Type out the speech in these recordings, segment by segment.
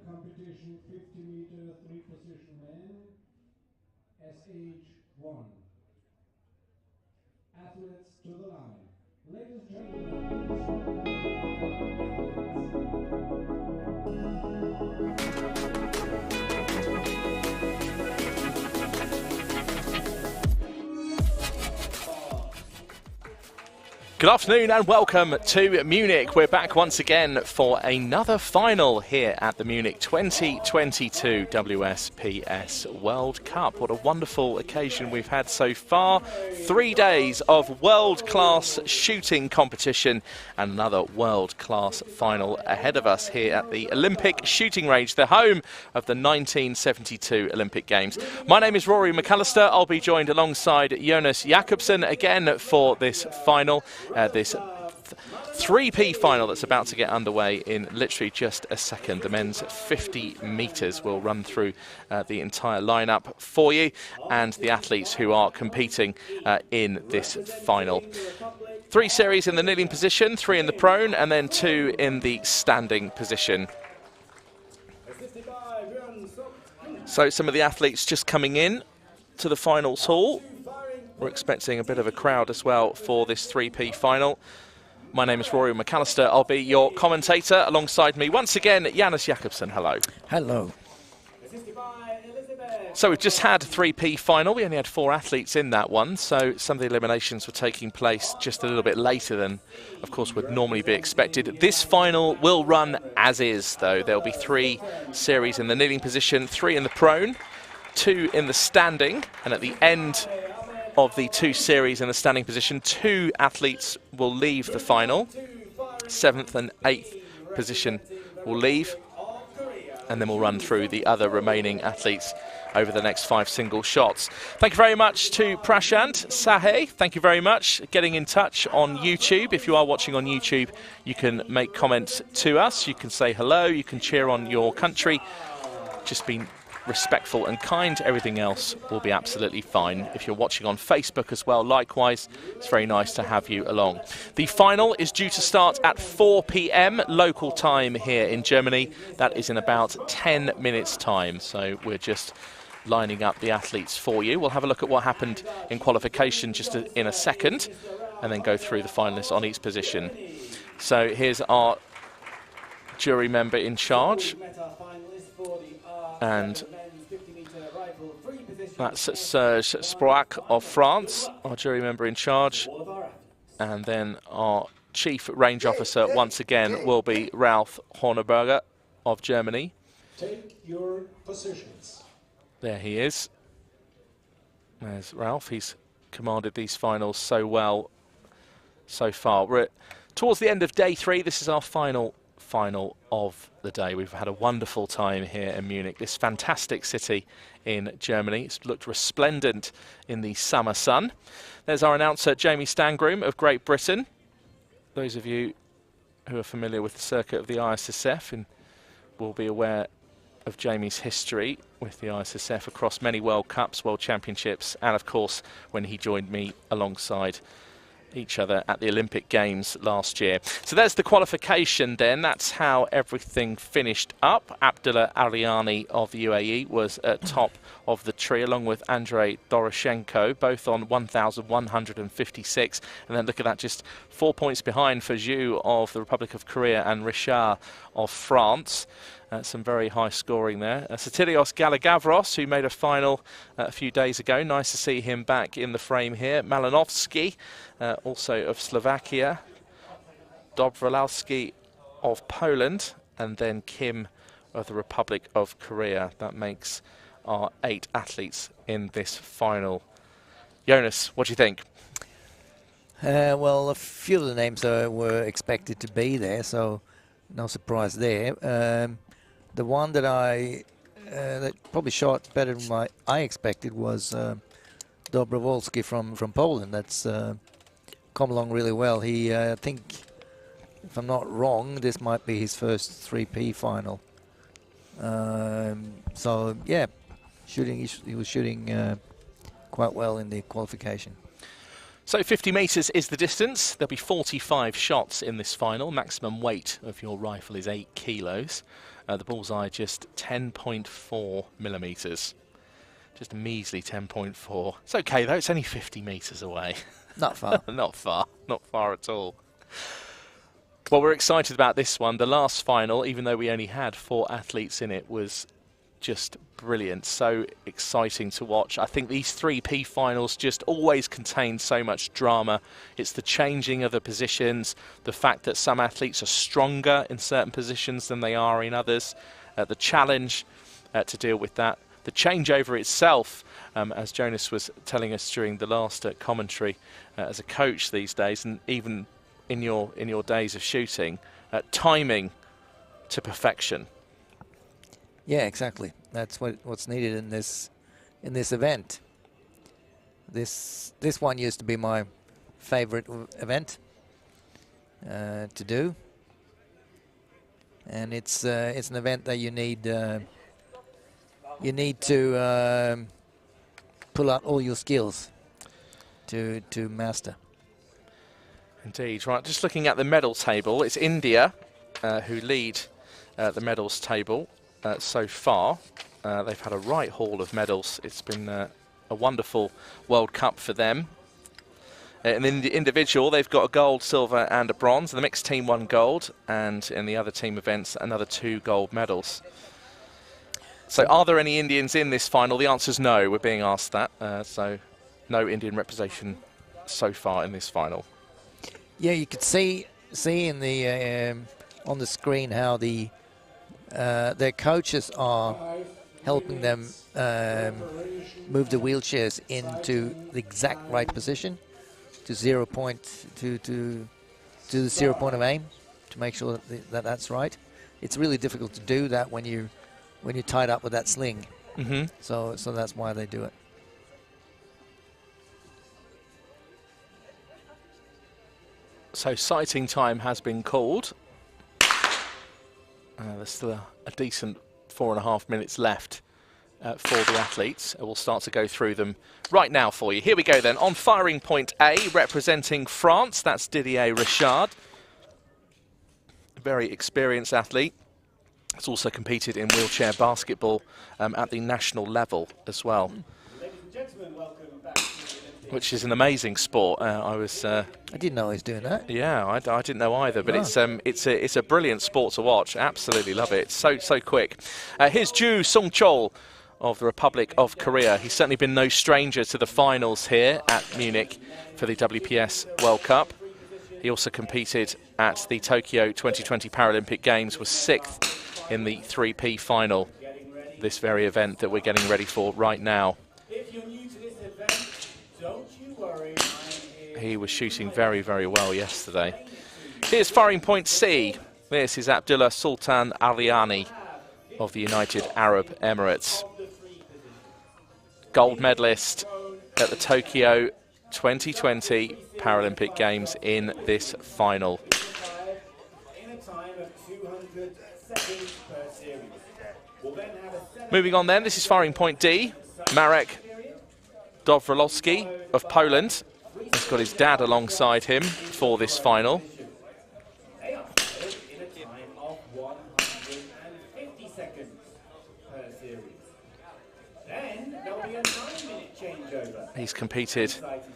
competition 50 meter, 3 position men, SH1. Athletes to the line. Ladies and Good afternoon and welcome to Munich. We're back once again for another final here at the Munich 2022 WSPS World Cup. What a wonderful occasion we've had so far. 3 days of world-class shooting competition and another world-class final ahead of us here at the Olympic shooting range, the home of the 1972 Olympic Games. My name is Rory McAllister. I'll be joined alongside Jonas Jakobsen again for this final. This 3P final that's about to get underway in literally just a second. The men's 50 metres will run through the entire lineup for you and the athletes who are competing in this final. 3 series in the kneeling position, 3 in the prone, and then 2 in the standing position. So some of the athletes just coming in to the finals hall. We're expecting a bit of a crowd as well for this 3P final. My name is Rory McAllister. I'll be your commentator. Alongside me once again, Jonas Jakobsen. Hello. Hello. So we've just had a 3P final. We only had 4 athletes in that one, so some of the eliminations were taking place just a little bit later than, of course, would normally be expected. This final will run as is, though. There'll be 3 series in the kneeling position, 3 in the prone, 2 in the standing, and at the end of the 2 series in the standing position, 2 athletes will leave the final. 7th and 8th position will leave, and then we'll run through the other remaining athletes over the next 5 single shots. Thank you very much to Prashant Sahe. Thank you very much getting in touch on YouTube. If you are watching on YouTube, you can make comments to us. You can say hello. You can cheer on your country. Just be respectful and kind. Everything else will be absolutely fine. If you're watching on Facebook as well, likewise, it's very nice to have you along. The final is due to start at 4 p.m. local time here in Germany. That is in about 10 minutes time. So we're just lining up the athletes for you. We'll have a look at what happened in qualification just in a second and then go through the finalists on each position. So here's our jury member in charge. And that's Serge Sproak of France, our jury member in charge. And then our chief range officer, once again, will be Ralf Horneberger of Germany. take your positions. There he is. There's Ralf. He's commanded these finals so well so far. We're towards the end of day 3. This is our final of the day. We've had a wonderful time here in Munich, this fantastic city in Germany. It's looked resplendent in the summer sun. There's our announcer, Jamie Stangroom of Great Britain. Those of you who are familiar with the circuit of the ISSF and will be aware of Jamie's history with the ISSF across many World Cups, World Championships, and of course when he joined me alongside each other at the Olympic Games last year. So there's the qualification then. That's how everything finished up. Abdullah Ariani of the UAE was at top of the tree along with Andrei Doroshenko, both on 1,156. And then look at that, just 4 points behind for Zhu of the Republic of Korea and Richard of France. Some very high scoring there. Sotirios Galagavros, who made a final a few days ago. Nice to see him back in the frame here. Malinowsky, also of Slovakia. Dobrolowski of Poland. And then Kim of the Republic of Korea. That makes our 8 athletes in this final. Jonas, what do you think? Well, a few of the names were expected to be there, so no surprise there. The one that that probably shot better than I expected was Dobrowolski from Poland. That's come along really well. He, I think, if I'm not wrong, this might be his first 3P final. So yeah, he was shooting quite well in the qualification. So 50 metres is the distance. There'll be 45 shots in this final. Maximum weight of your rifle is 8 kilos. The bullseye just 10.4 millimetres. Just a measly 10.4. It's okay though, it's only 50 metres away. Not far. Not far at all. Well, we're excited about this one. The last final, even though we only had 4 athletes in it, was just brilliant. So exciting to watch. I think these 3P finals just always contain so much drama. It's the changing of the positions, the fact that some athletes are stronger in certain positions than they are in others, the challenge to deal with that, the changeover itself, as Jonas was telling us during the last commentary, as a coach these days, and even in your days of shooting, timing to perfection. Yeah, exactly. That's what's needed in this event. This one used to be my favorite event to do, and it's an event that you need to pull out all your skills to master. Indeed. Right, just looking at the medal table, it's India who lead the medals table so far. They've had a right haul of medals. It's been a wonderful World Cup for them. In the individual, they've got a gold, silver and a bronze. The mixed team won gold, and in the other team events, another 2 gold medals. So are there any Indians in this final? The answer is no. We're being asked that. So no Indian representation so far in this final. Yeah, you could see in the on the screen how their coaches are helping them move the wheelchairs into the exact right position to the 0 point of aim to make sure that that's right. It's really difficult to do that when you're tied up with that sling. Mm-hmm. So that's why they do it. So sighting time has been called. There's still a decent 4.5 minutes left for the athletes. We'll start to go through them right now for you. Here we go then. On firing point A, representing France, that's Didier Richard. Very experienced athlete. He's also competed in wheelchair basketball at the national level as well. Ladies and gentlemen, welcome back to the Olympics. Which is an amazing sport. I didn't know he was doing that. Yeah, I didn't know either. But it's a brilliant sport to watch. Absolutely love it. It's so quick. Here's Ju Sung-chol of the Republic of Korea. He's certainly been no stranger to the finals here at Munich for the WPS World Cup. He also competed at the Tokyo 2020 Paralympic Games, was 6th in the 3P final. This very event that we're getting ready for right now. If you're new to this event, don't you worry. He was shooting very, very well yesterday. Here's firing point C. This is Abdullah Sultan Aliani of the United Arab Emirates. Gold medalist at the Tokyo 2020 Paralympic Games in this final. In a time of 200 seconds per series. We'll then have a Moving on then, this is firing point D. Marek Dowrolowski of Poland. He's got his dad alongside him for this final. They are in a time of 150 seconds per series. Then there'll be a 9-minute changeover. He's competed Exciting time.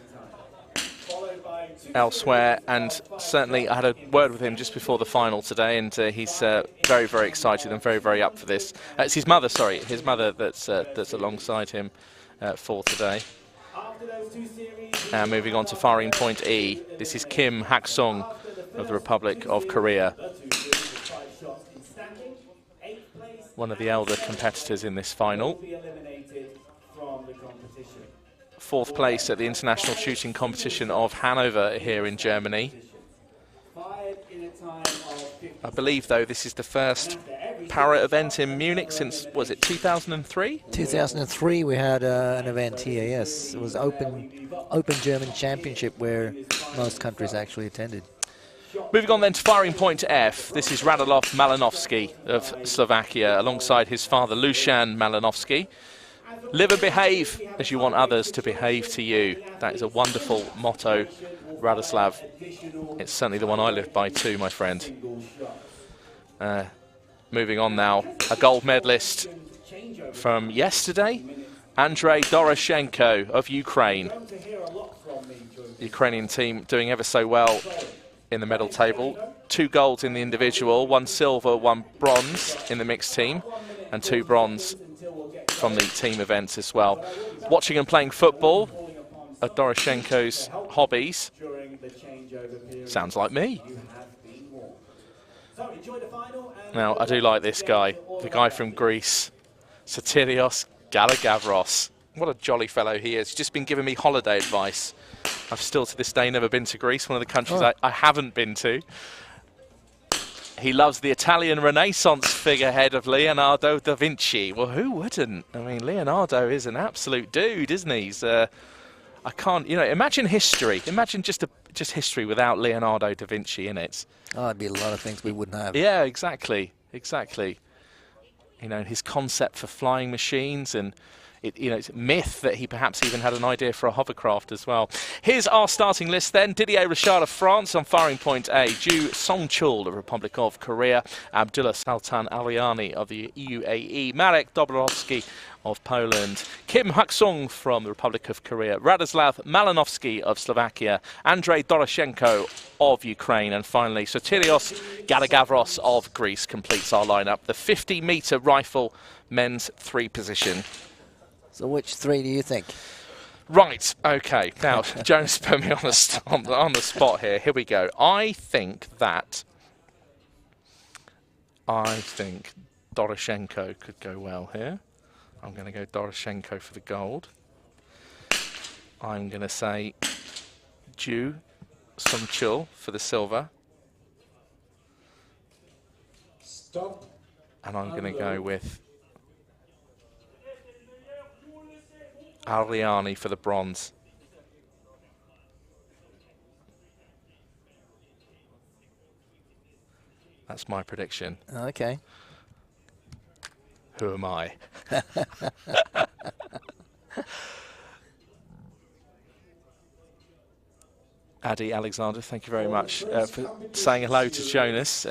Followed by 2 elsewhere, and certainly I had a word with him just before the final today, and he's very, very excited and very, very up for this. It's his mother, his mother that's alongside him for today. After those 2 series, Moving on to firing point E. This is Kim Hacksong of the Republic of Korea. One of the elder competitors in this final. 4th place at the International Shooting Competition of Hanover here in Germany. I believe, though, this is the first para event in Munich since, was it 2003? 2003 we had an event here, yes. It was open German championship where most countries actually attended. Moving on then to firing point F. This is Radislav Malinowsky of Slovakia alongside his father Lushan Malinowsky. Live and behave as you want others to behave to you. That is a wonderful motto, Radislav. It's certainly the one I live by too, my friend. Moving on now, a gold medalist from yesterday, Andrei Doroshenko of Ukraine. The Ukrainian team doing ever so well in the medal table. 2 golds in the individual, 1 silver, 1 bronze in the mixed team, and 2 bronze from the team events as well. Watching and playing football are Doroshenko's hobbies. Sounds like me. Now, I do like this guy, the guy from Greece, Sotirios Galagavros. What a jolly fellow he is. He's just been giving me holiday advice. I've still to this day never been to Greece, one of the countries I haven't been to. He loves the Italian Renaissance figurehead of Leonardo da Vinci. Well, who wouldn't? I mean, Leonardo is an absolute dude, isn't he? He's, I can't, you know, imagine history. Imagine just history without Leonardo da Vinci in it. Oh, it'd be a lot of things we wouldn't have. Yeah, exactly. Exactly. You know, his concept for flying machines, and you know, it's a myth that he perhaps even had an idea for a hovercraft as well. Here's our starting list then. Didier Richard of France on firing point A. Ju Songchul, the Republic of Korea. Abdullah Sultan Aliani of the UAE. Marek Dobrowski of Poland. Kim Hacksong from the Republic of Korea. Radislav Malinowsky of Slovakia. Andrei Doroshenko of Ukraine. And finally, Sotirios Galagavros of Greece completes our lineup. The 50-meter rifle men's 3 position. So which 3 do you think? Right, okay. Now, Jonas put me on the spot here. Here we go. I think Doroshenko could go well here. I'm going to go Doroshenko for the gold. I'm going to say Ju Songchul for the silver. Stop. And I'm going to go with Aliani for the bronze. That's my prediction. Okay. Who am I? Adi Alexander, thank you very much for saying hello to Jonas.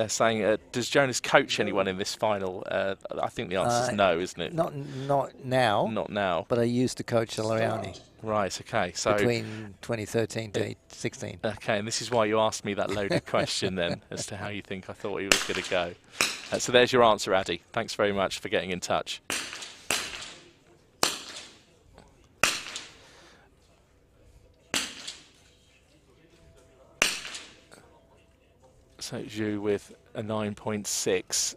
Does Jonas coach anyone in this final? I think the answer is no, isn't it? Not now. Not now. But I used to coach Solariani. Right, okay. So between 2013 to 2016. Okay, and this is why you asked me that loaded question then, as to how you think I thought he was going to go. So there's your answer, Adi. Thanks very much for getting in touch. So Zhu with a 9.6.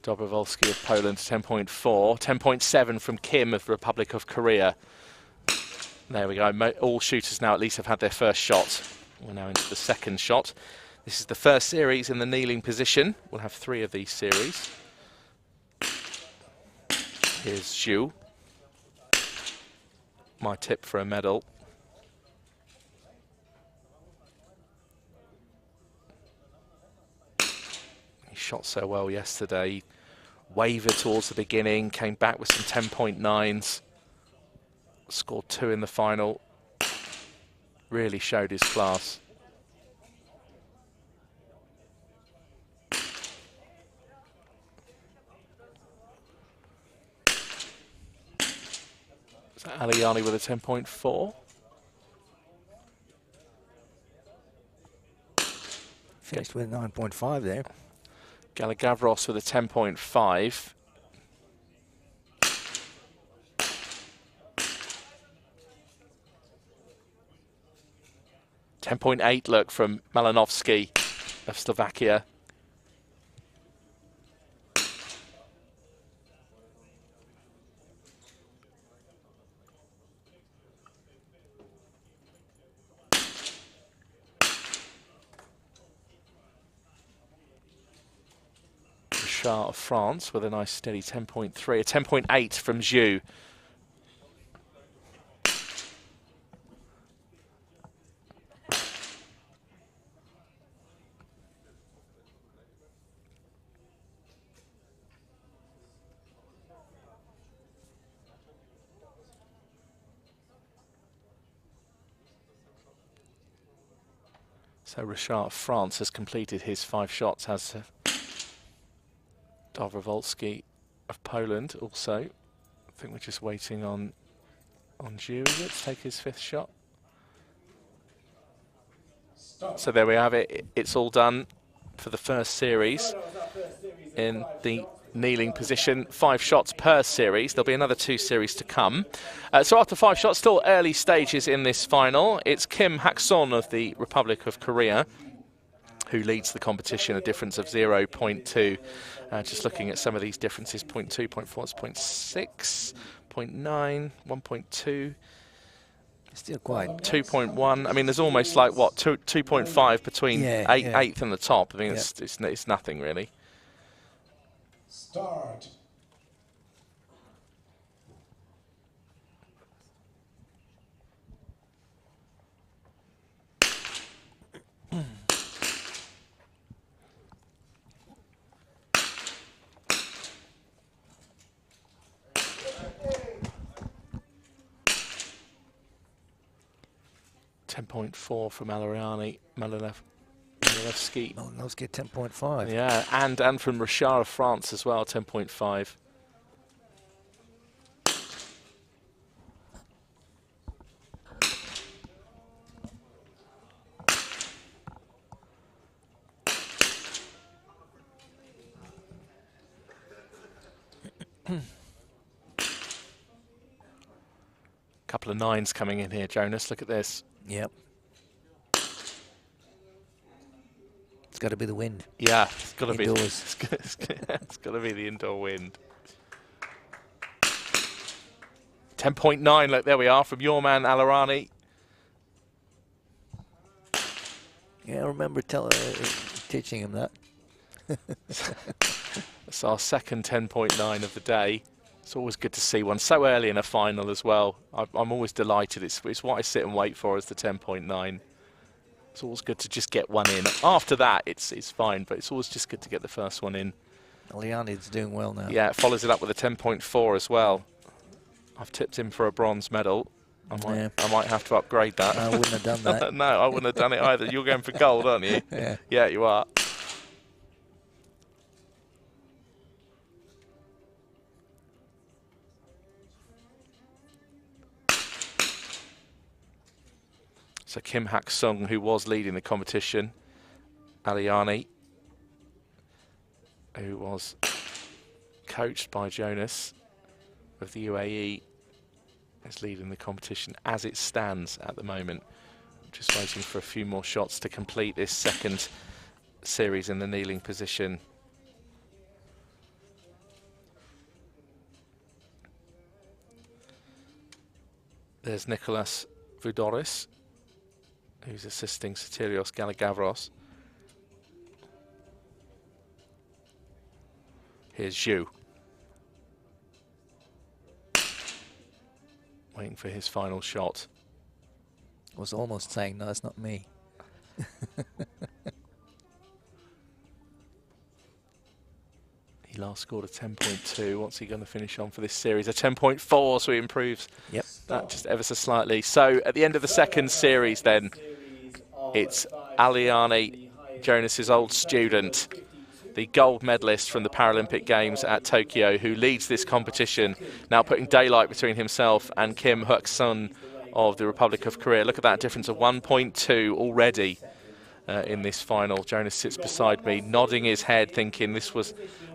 Dobrowolski of Poland, 10.4. 10.7 from Kim of the Republic of Korea. There we go. All shooters now at least have had their first shot. We're now into the second shot. This is the first series in the kneeling position. We'll have 3 of these series. Here's Zhu. My tip for a medal. He shot so well yesterday. Wavered towards the beginning, came back with some 10.9s. Scored 2 in the final. Really showed his class. So Aliani with a 10.4. Finished with 9.5 there. Galagavros with a 10.5. .8 look from Malinowsky of Slovakia. Richard of France with a nice steady 10.3. A 10.8 from Zhu. So Richard of France has completed his 5 shots, has Dobrowolski of Poland also. I think we're just waiting on Zhu, is it, to take his 5th shot. So there we have it. It's all done for the first series in the kneeling position. 5 shots per series. There'll be another 2 series to come. So after 5 shots, still early stages in this final. It's Kim Hacksong of the Republic of Korea who leads the competition, a difference of 0.2. Just looking at some of these differences, 0.2, 0.4, 0.6, 0.9, 1.2. Still quite. 2.1. I mean, there's almost like, what, 2.5 between eighth and the top. I think it's nothing, really. Start. .4 from Malinowsky. Malinowsky 10.5. Yeah, and from Richard of France as well, 10.5. Couple of 9s coming in here, Jonas. Look at this. Yep. It's got to be the wind. Yeah, it's got to be. Indoors. It's got to be the indoor wind. 10.9. Look, there we are from your man Alarani. Yeah, I remember teaching him that. That's our second 10.9 of the day. It's always good to see one so early in a final as well. I'm always delighted. It's what I sit and wait for, is the 10.9. It's always good to just get one in. After that, it's fine, but it's always just good to get the first one in. Aliani's doing well now. Yeah, it follows it up with a 10.4 as well. I've tipped him for a bronze medal. I might have to upgrade that. I wouldn't have done that. No, I wouldn't have done it either. You're going for gold, aren't you? Yeah. Yeah, you are. So Kim Hacksong, who was leading the competition, Aliani, who was coached by Jonas of the UAE, is leading the competition as it stands at the moment. Just waiting for a few more shots to complete this second series in the kneeling position. There's Nicholas Vudoris, who's assisting Sotirios Galagavros. Here's Zhu, waiting for his final shot. I was almost saying, no, it's not me. He last scored a 10.2. What's he going to finish on for this series? A 10.4, so he improves that just ever so slightly. So at the end of the second series then, it's Aliani, Jonas's old student, the gold medalist from the Paralympic Games at Tokyo, who leads this competition, now putting daylight between himself and Kim Hacksong of the Republic of Korea. Look at that difference of 1.2 already in this final. Jonas sits beside me, nodding his head, thinking,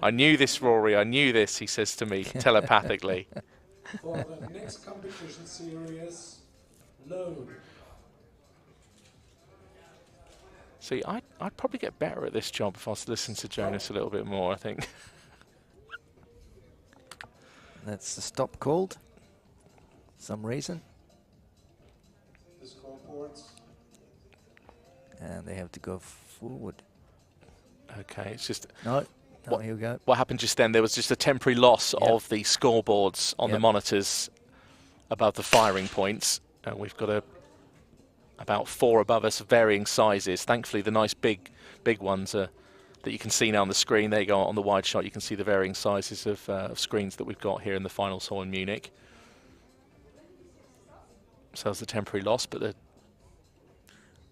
I knew this, Rory, I knew this, he says to me telepathically. For the next competition series, load. See, I'd probably get better at this job if I was to listen to Jonas a little bit more, I think. That's the stop called. Some reason. The scoreboards. And they have to go forward. Okay, it's just... No, here we go. What happened just then, there was just a temporary loss of the scoreboards on the monitors above the firing points. And we've got about 4 above us, varying sizes. Thankfully, the nice big ones that you can see now on the screen. There you go, on the wide shot, you can see the varying sizes of screens that we've got here in the finals hall in Munich. So that's the temporary loss, but the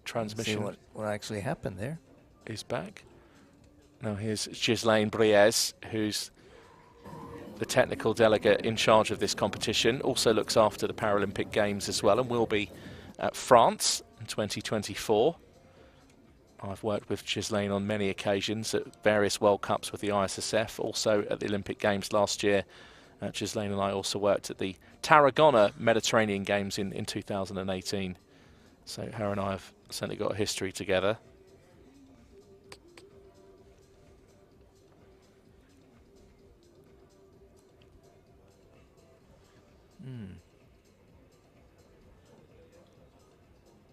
transmission see what actually happened there. is back. Now here's Ghislaine Briez, who's the technical delegate in charge of this competition, also looks after the Paralympic Games as well, and will be at France in 2024. I've worked with Ghislaine on many occasions at various World Cups with the ISSF, also at the Olympic Games last year. Ghislaine and I also worked at the Tarragona Mediterranean Games in 2018. So her and I have certainly got a history together.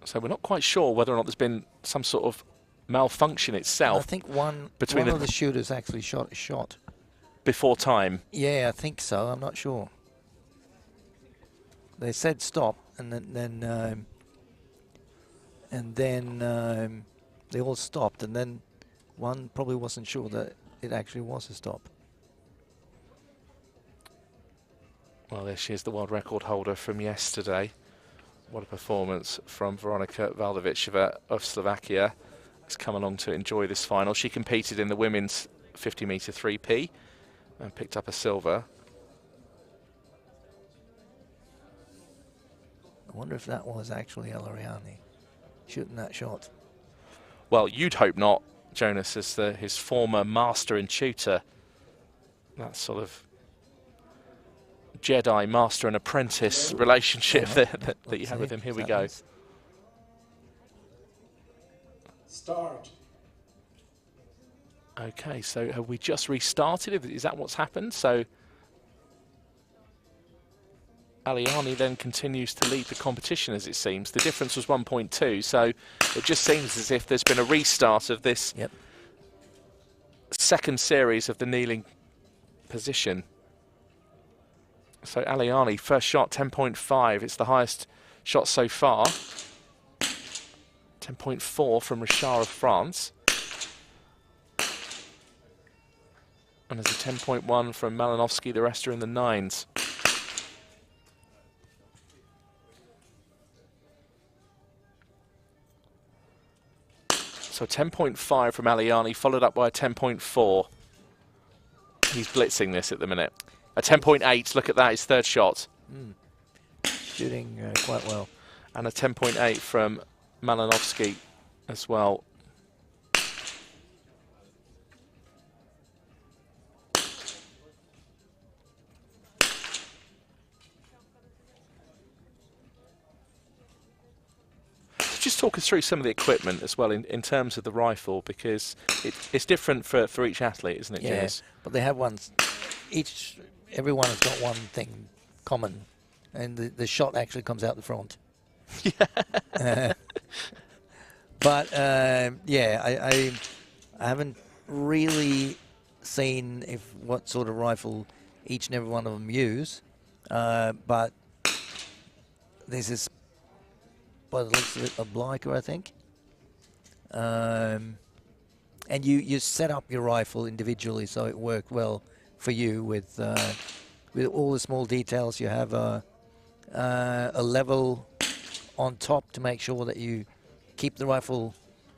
So we're not quite sure whether or not there's been some sort of malfunction itself. I think one between of the shooters actually shot a shot before time. Yeah, I think so. I'm not sure. They said stop, and then they all stopped, and then one probably wasn't sure that it actually was a stop. Well, there she is, the world record holder from yesterday. What a performance from Veronika Valdovichova of Slovakia. Has come along to enjoy this final. She competed in the women's 50-metre 3P and picked up a silver. I wonder if that was actually Alariani shooting that shot. Well, you'd hope not, Jonas, as his former master and tutor. That sort of Jedi master and apprentice relationship that you have with him. Here we go. Start. Okay, so have we just restarted? Is that what's happened? So Aliani then continues to lead the competition, as it seems. The difference was 1.2, so it just seems as if there's been a restart of this second series of the kneeling position. So Aliani, first shot, 10.5. It's the highest shot so far. 10.4 from Richard of France. And there's a 10.1 from Malinowsky. The rest are in the 9s. So 10.5 from Aliani, followed up by a 10.4. He's blitzing this at the minute. A 10.8, look at that, his third shot. Shooting quite well. And a 10.8 from Malinowsky as well. Just talk us through some of the equipment as well in terms of the rifle, because it's different for each athlete, isn't it, Yeah, Jess? but they have ones. Everyone has got one thing common, and the shot actually comes out the front. Yeah. Yeah, I haven't really seen what sort of rifle each and every one of them use, but this is, by the looks of it, a Bleicher, I think. And you set up your rifle individually so it worked well for you with all the small details. You have a level on top to make sure that you keep the rifle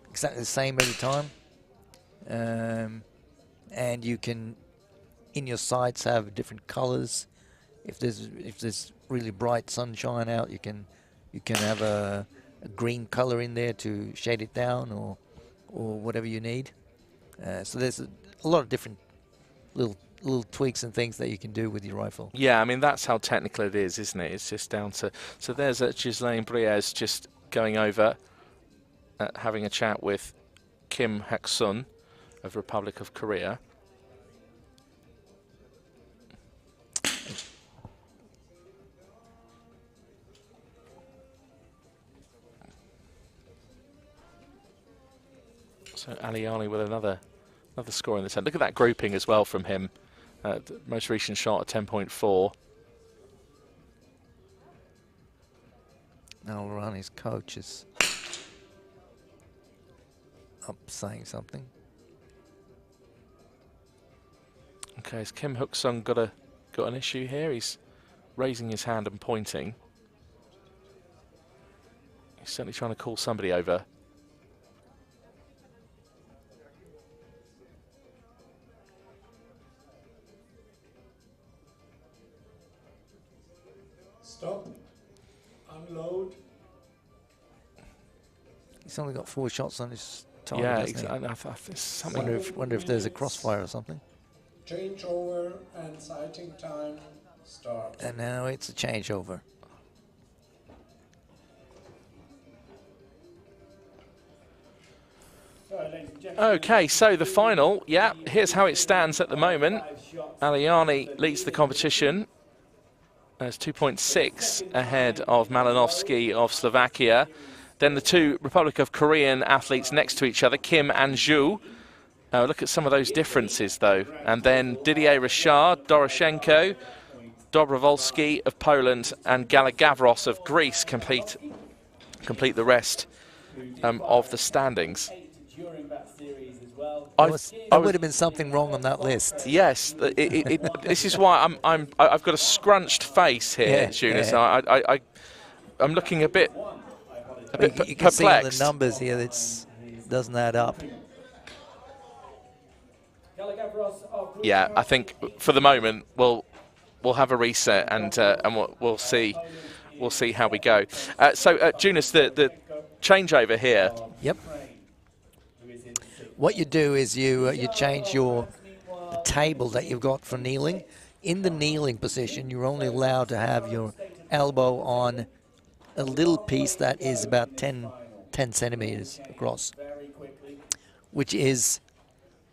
exactly the same every time. And you can, in your sights, have different colors. If there's really bright sunshine out, you can have a green color in there to shade it down, or whatever you need. So there's a lot of different little tweaks and things that you can do with your rifle. Yeah, I mean, that's how technical it is, isn't it? It's just down to... So there's Ghislaine Briez just going over, having a chat with Kim Hacksong of Republic of Korea. So Aliani with another score in the 10. Look at that grouping as well from him. The most recent shot at 10.4. Now Rani's coach is up saying something. Okay, has Kim Hacksong got an issue here? He's raising his hand and pointing. He's certainly trying to call somebody over. Stop. Unload. He's only got 4 shots on his target. Yeah, hasn't he? exactly. Wonder if there's a crossfire or something. Changeover and sighting time. Start. And now it's a changeover. Okay, so the final, yeah, here's how it stands at the moment. Aliani leads the competition as 2.6 ahead of Malinowsky of Slovakia. Then the 2 Republic of Korean athletes next to each other, Kim and Zhu. Look at some of those differences, though. And then Didier Richard, Doroshenko, Dobrovolsky of Poland, and Galagavros of Greece complete the rest of the standings. There would have been something wrong on that list. Yes, this is why I've got a scrunched face here, Jonas. Yeah. I'm looking a bit you can perplexed. see on the numbers here that doesn't add up. Yeah, I think for the moment we'll have a reset and we'll see how we go. So, Jonas, the changeover here. Yep. What you do is you change the table that you've got for kneeling. In the kneeling position, you're only allowed to have your elbow on a little piece that is about 10 centimeters across, which is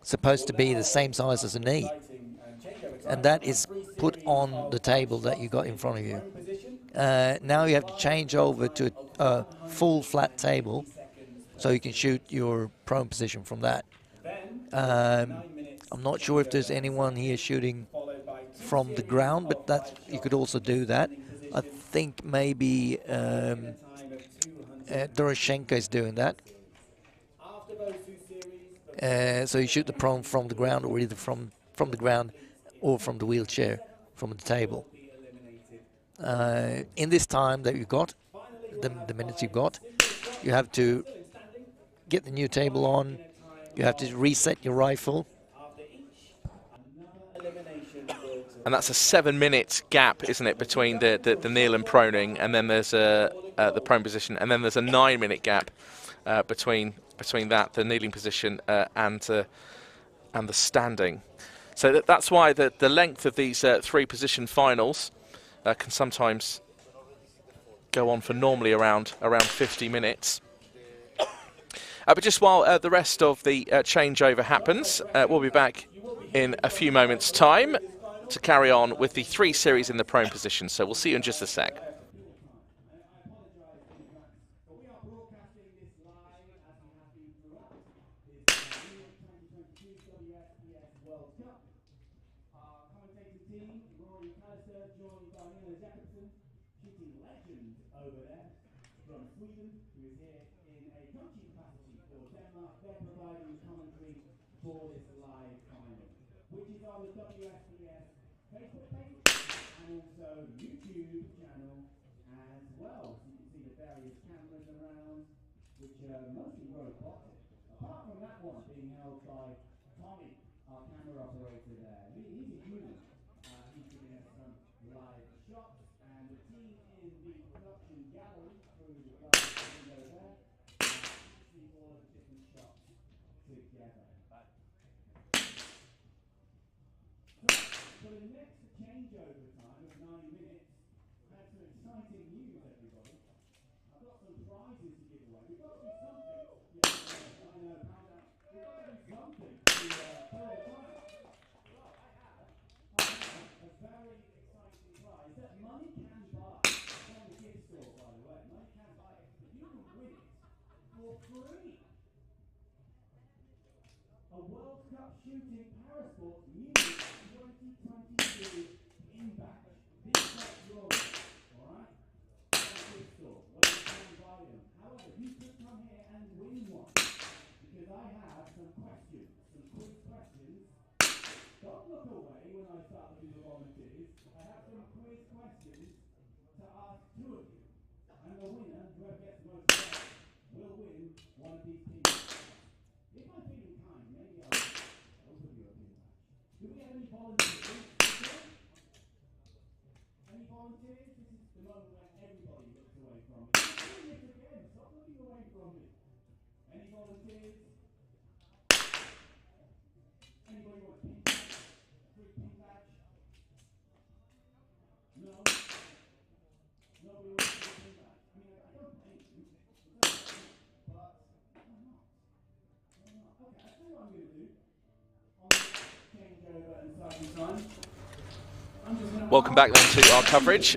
supposed to be the same size as a knee. And that is put on the table that you got in front of you. Now you have to change over to a full flat table so you can shoot your prone position from that. I'm not sure if there's anyone here shooting from the ground, but you could also do that. I think maybe Doroshenko is doing that. So you shoot the prone from the ground, or either from the ground or from the wheelchair, from the table. In this time that you've got, the minutes you've got, you have to get the new table on. You have to reset your rifle. And that's a 7-minute gap, isn't it, between the kneel and proning, and then there's the prone position, and then there's a 9-minute gap between that, the kneeling position, and the standing. So that's why the length of these 3-position finals can sometimes go on for normally around 50 minutes. But just while the rest of the changeover happens, we'll be back in a few moments' time to carry on with the 3 series in the prone position. So we'll see you in just a sec. For this live final, which is on the WSPS Facebook page and also YouTube channel as well. So you can see the various cameras around, which are mostly robotic. Apart from that one being held by Tommy, our camera operator there. He's a human. He's giving us some live shots, and the team in the production gallery through the glass window there. See all of the different shots together. So the next changeover time of 9 minutes had some exciting news, everybody. I've got some prizes to give away. We've got to do something. I know, calm down. We've got to do something to fill the time. I have a very exciting prize that money can buy. It's on the gift store, by the way. Money can buy it, but you can win it for free. A World Cup shooting parasport Munich 2022 impact. These are yours, alright? Gift store, where you can buy them. However, you could come here and win one. Because I have some questions, some quick questions. Don't look away when I start to do the volunteers. I have some quiz questions to ask 2 of you. And the winner, whoever gets the most right, will win one of these pieces. If I'm feeling kind, maybe I'll open you a pin patch. Do we have any volunteers? Any volunteers? This is the moment Welcome back then to our coverage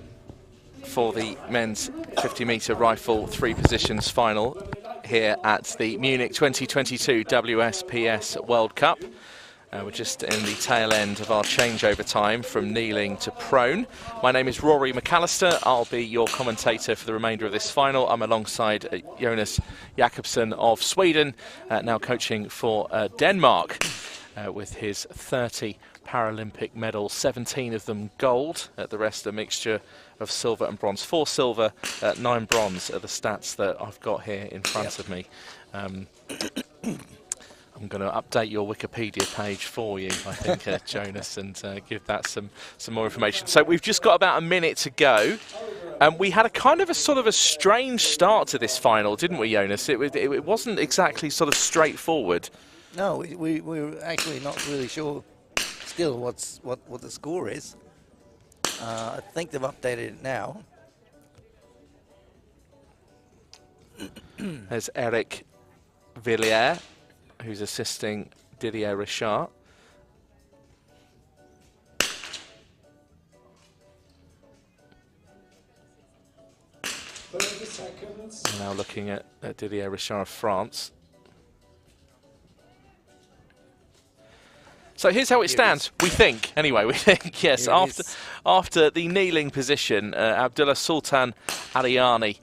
for the men's 50-metre rifle 3 positions final here at the Munich 2022 WSPS World Cup. We're just in the tail end of our changeover time from kneeling to prone. My name is Rory McAllister. I'll be your commentator for the remainder of this final. I'm alongside Jonas Jakobsen of Sweden, now coaching for Denmark with his 30 Paralympic medals, 17 of them gold. The rest a mixture of silver and bronze. 4 silver, 9 bronze are the stats that I've got here in front of me. I'm going to update your Wikipedia page for you, I think, Jonas, and give that some more information. So we've just got about a minute to go. We had a sort of a strange start to this final, didn't we, Jonas? It wasn't exactly sort of straightforward. No, we were actually not really sure still what the score is. I think they've updated it now. There's Eric Villiers, who's assisting Didier Richard. 30 seconds. We're now looking at Didier Richard of France. So here's how it stands, we think. Anyway, we think, yes, after the kneeling position, Abdullah Sultan Ariani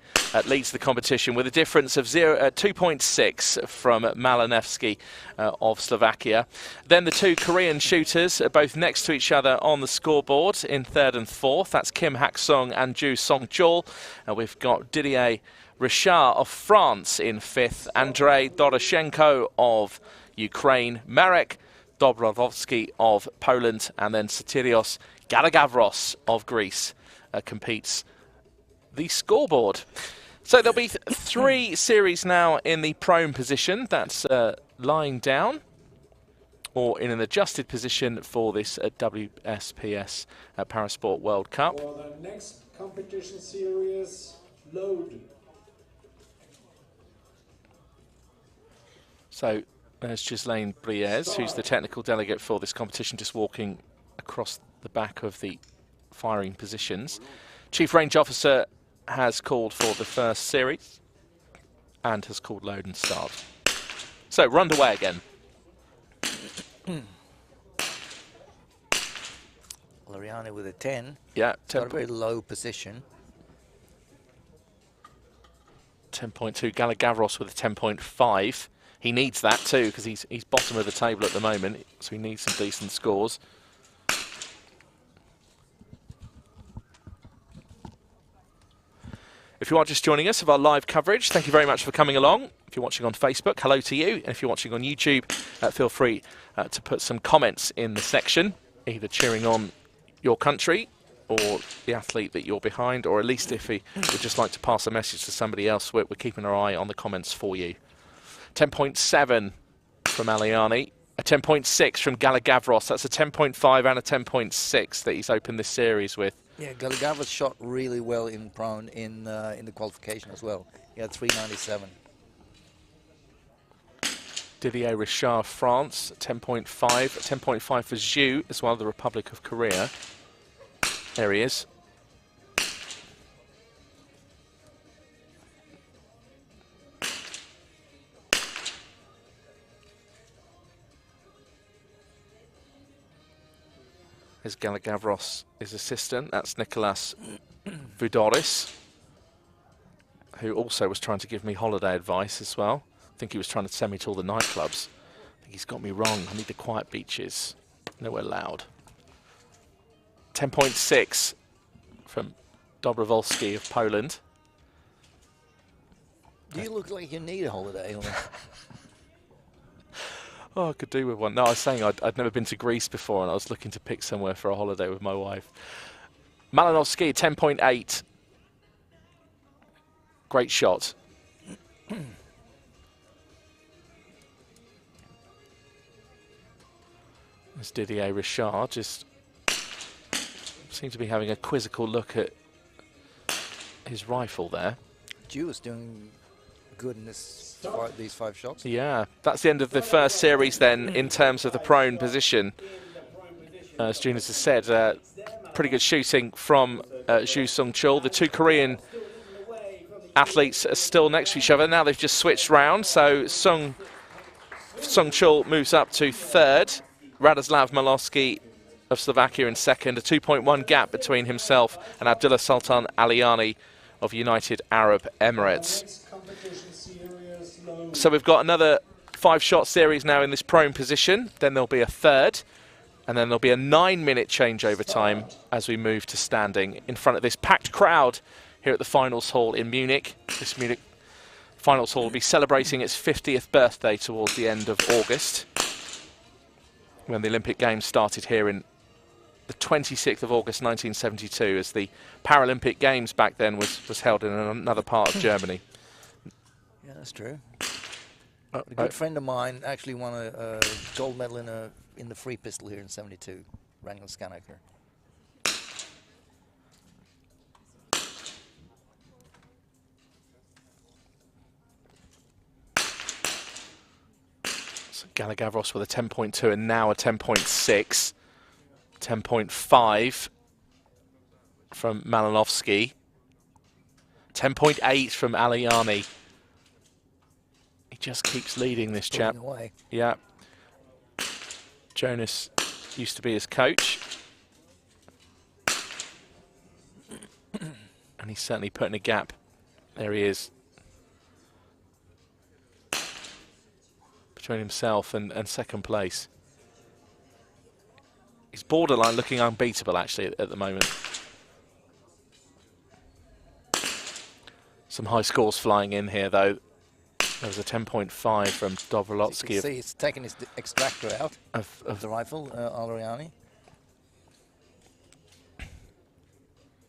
leads the competition with a difference of 2.6 from Malinowsky of Slovakia. Then the 2 Korean shooters are both next to each other on the scoreboard in 3rd and 4th. That's Kim Hacksong and Ju Song-chul. We've got Didier Richard of France in 5th, Andrei Doroshenko of Ukraine, Marek Dobrowolski of Poland, and then Sotirios Galagavros of Greece competes the scoreboard. So there'll be 3 series now in the prone position. That's lying down or in an adjusted position for this WSPS Parasport World Cup. For the next competition series, load. So there's Ghislaine Briez, who's the technical delegate for this competition, just walking across the back of the firing positions. Chief Range Officer has called for the first series and has called load and start. So we're underway again. Ariani with a 10. Yeah, got a very low position. 10.2. Galagavros with a 10.5. He needs that too because he's bottom of the table at the moment, so he needs some decent scores. If you are just joining us of our live coverage, thank you very much for coming along. If you're watching on Facebook, hello to you. And if you're watching on YouTube, feel free to put some comments in the section, either cheering on your country or the athlete that you're behind, or at least if you would just like to pass a message to somebody else, we're keeping our eye on the comments for you. 10.7 from Aliani, a 10.6 from Galagavros. That's a 10.5 and a 10.6 that he's opened this series with. Yeah, Galagavros shot really well in prone in the qualification as well. He had 397. Didier Richard, France, 10.5. 10.5 for Zhu as well, the Republic of Korea. There he is. There's Galagavros, his assistant. That's Nicolas Vudoris, who also was trying to give me holiday advice as well. I think he was trying to send me to all the nightclubs. I think he's got me wrong. I need the quiet beaches. Nowhere loud. 10.6 from Dobrowolski of Poland. Do you look like you need a holiday? Or? Oh, I could do with one. No, I was saying I'd never been to Greece before and I was looking to pick somewhere for a holiday with my wife. Malinowsky, 10.8. Great shot. There's Didier Richard, just seems to be having a quizzical look at his rifle there. Ju was doing good in these 5 shots. Yeah, that's the end of the first series then in terms of the prone position. as Jonas has said, pretty good shooting from Ju Sung-chul. The two Korean athletes are still next to each other. Now they've just switched round, so Sung-chul moves up to third. Radislav Malinowsky of Slovakia in second. A 2.1 gap between himself and Abdullah Sultan Aliani of United Arab Emirates. So we've got another 5-shot series now in this prone position. Then there'll be a third. And then there'll be a 9-minute changeover time as we move to standing in front of this packed crowd here at the Finals Hall in Munich. This Munich Finals Hall will be celebrating its 50th birthday towards the end of August, when the Olympic Games started here in the 26th of August 1972, as the Paralympic Games back then was held in another part of Germany. Yeah, that's true. A good friend of mine actually won a gold medal in the free pistol here in '72, Rangel Skanaker. So Galagavros with a 10.2 and now a 10.6. 10.5 from Malinowsky. 10.8 from Aliani. He just keeps leading this chap. Away. Yeah. Jonas used to be his coach. And he's certainly putting a gap. There he is. Between himself and second place. He's borderline looking unbeatable, actually, at the moment. Some high scores flying in here, though. There was a 10.5 from Doroshenko. You can see he's taking his extractor out of the rifle, Aliani.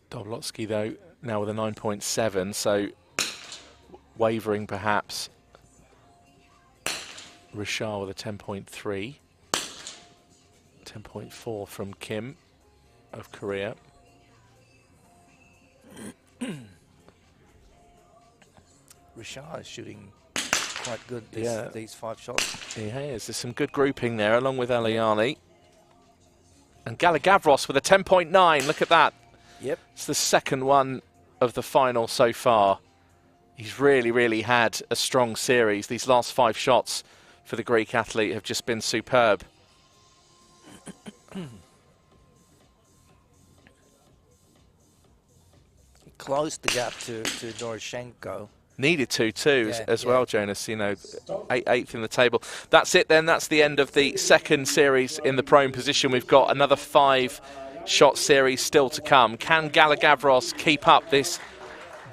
Doroshenko, though, now with a 9.7, so wavering perhaps. Richard with a 10.3. 10.4 from Kim of Korea. Richard is shooting quite good these 5 shots. He is. There's some good grouping there, along with Aliani. And Galagavros with a 10.9. Look at that. Yep. It's the second one of the final so far. He's really, really had a strong series. These last 5 shots for the Greek athlete have just been superb. He closed the gap to Doroshenko. Needed to too, as well, Jonas. You know, 8th in the table. That's it then. That's the end of the second series in the prone position. We've got another 5-shot series still to come. Can Galagavros keep up this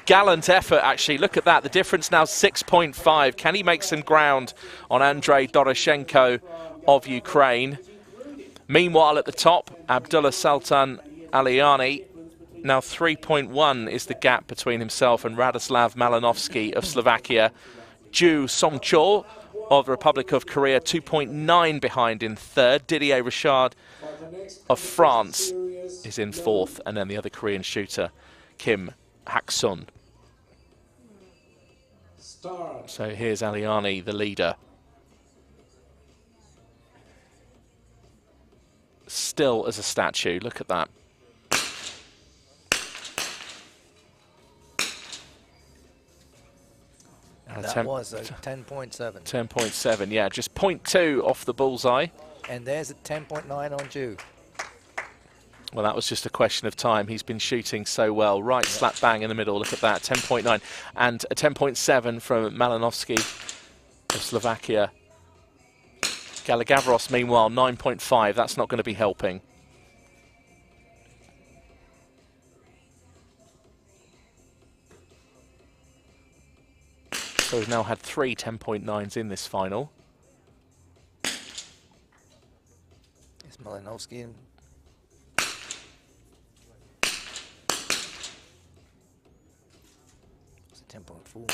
gallant effort, actually? Look at that. The difference now 6.5. Can he make some ground on Andrei Doroshenko of Ukraine? Meanwhile, at the top, Abdullah Sultan Aliani. Now 3.1 is the gap between himself and Radislav Malinowsky of Slovakia. Ju Sung-chul of the Republic of Korea, 2.9 behind in third. Didier Richard of France is in fourth. And then the other Korean shooter, Kim Hacksong. So here's Aliani, the leader. Still as a statue. Look at that. That was a 10.7. 10.7, yeah, just 0.2 off the bullseye. And there's a 10.9 on Ju. Well, that was just a question of time. He's been shooting so well. Right slap bang in the middle. Look at that, 10.9. And a 10.7 from Malinowsky of Slovakia. Galagavros, meanwhile, 9.5. That's not going to be helping. So we've now had 3 10.9s in this final. It's Malinowsky. It's a 10.4.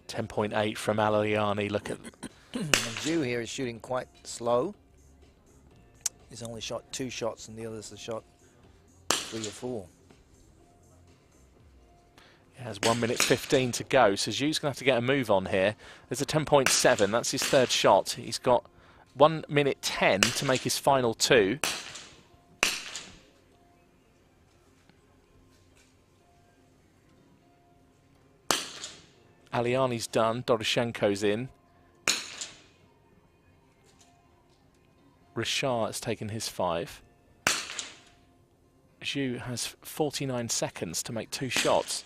10.8 from Aliani. Look at And Ju here is shooting quite slow. He's only shot 2 shots and the others have shot 3 or 4. Has 1 minute 15 to go, so Ju's going to have to get a move on here. There's a 10.7, that's his third shot. He's got 1 minute 10 to make his final 2. Aliani's done, Doroshenko's in. Richard has taken his 5. Zhu has 49 seconds to make 2 shots.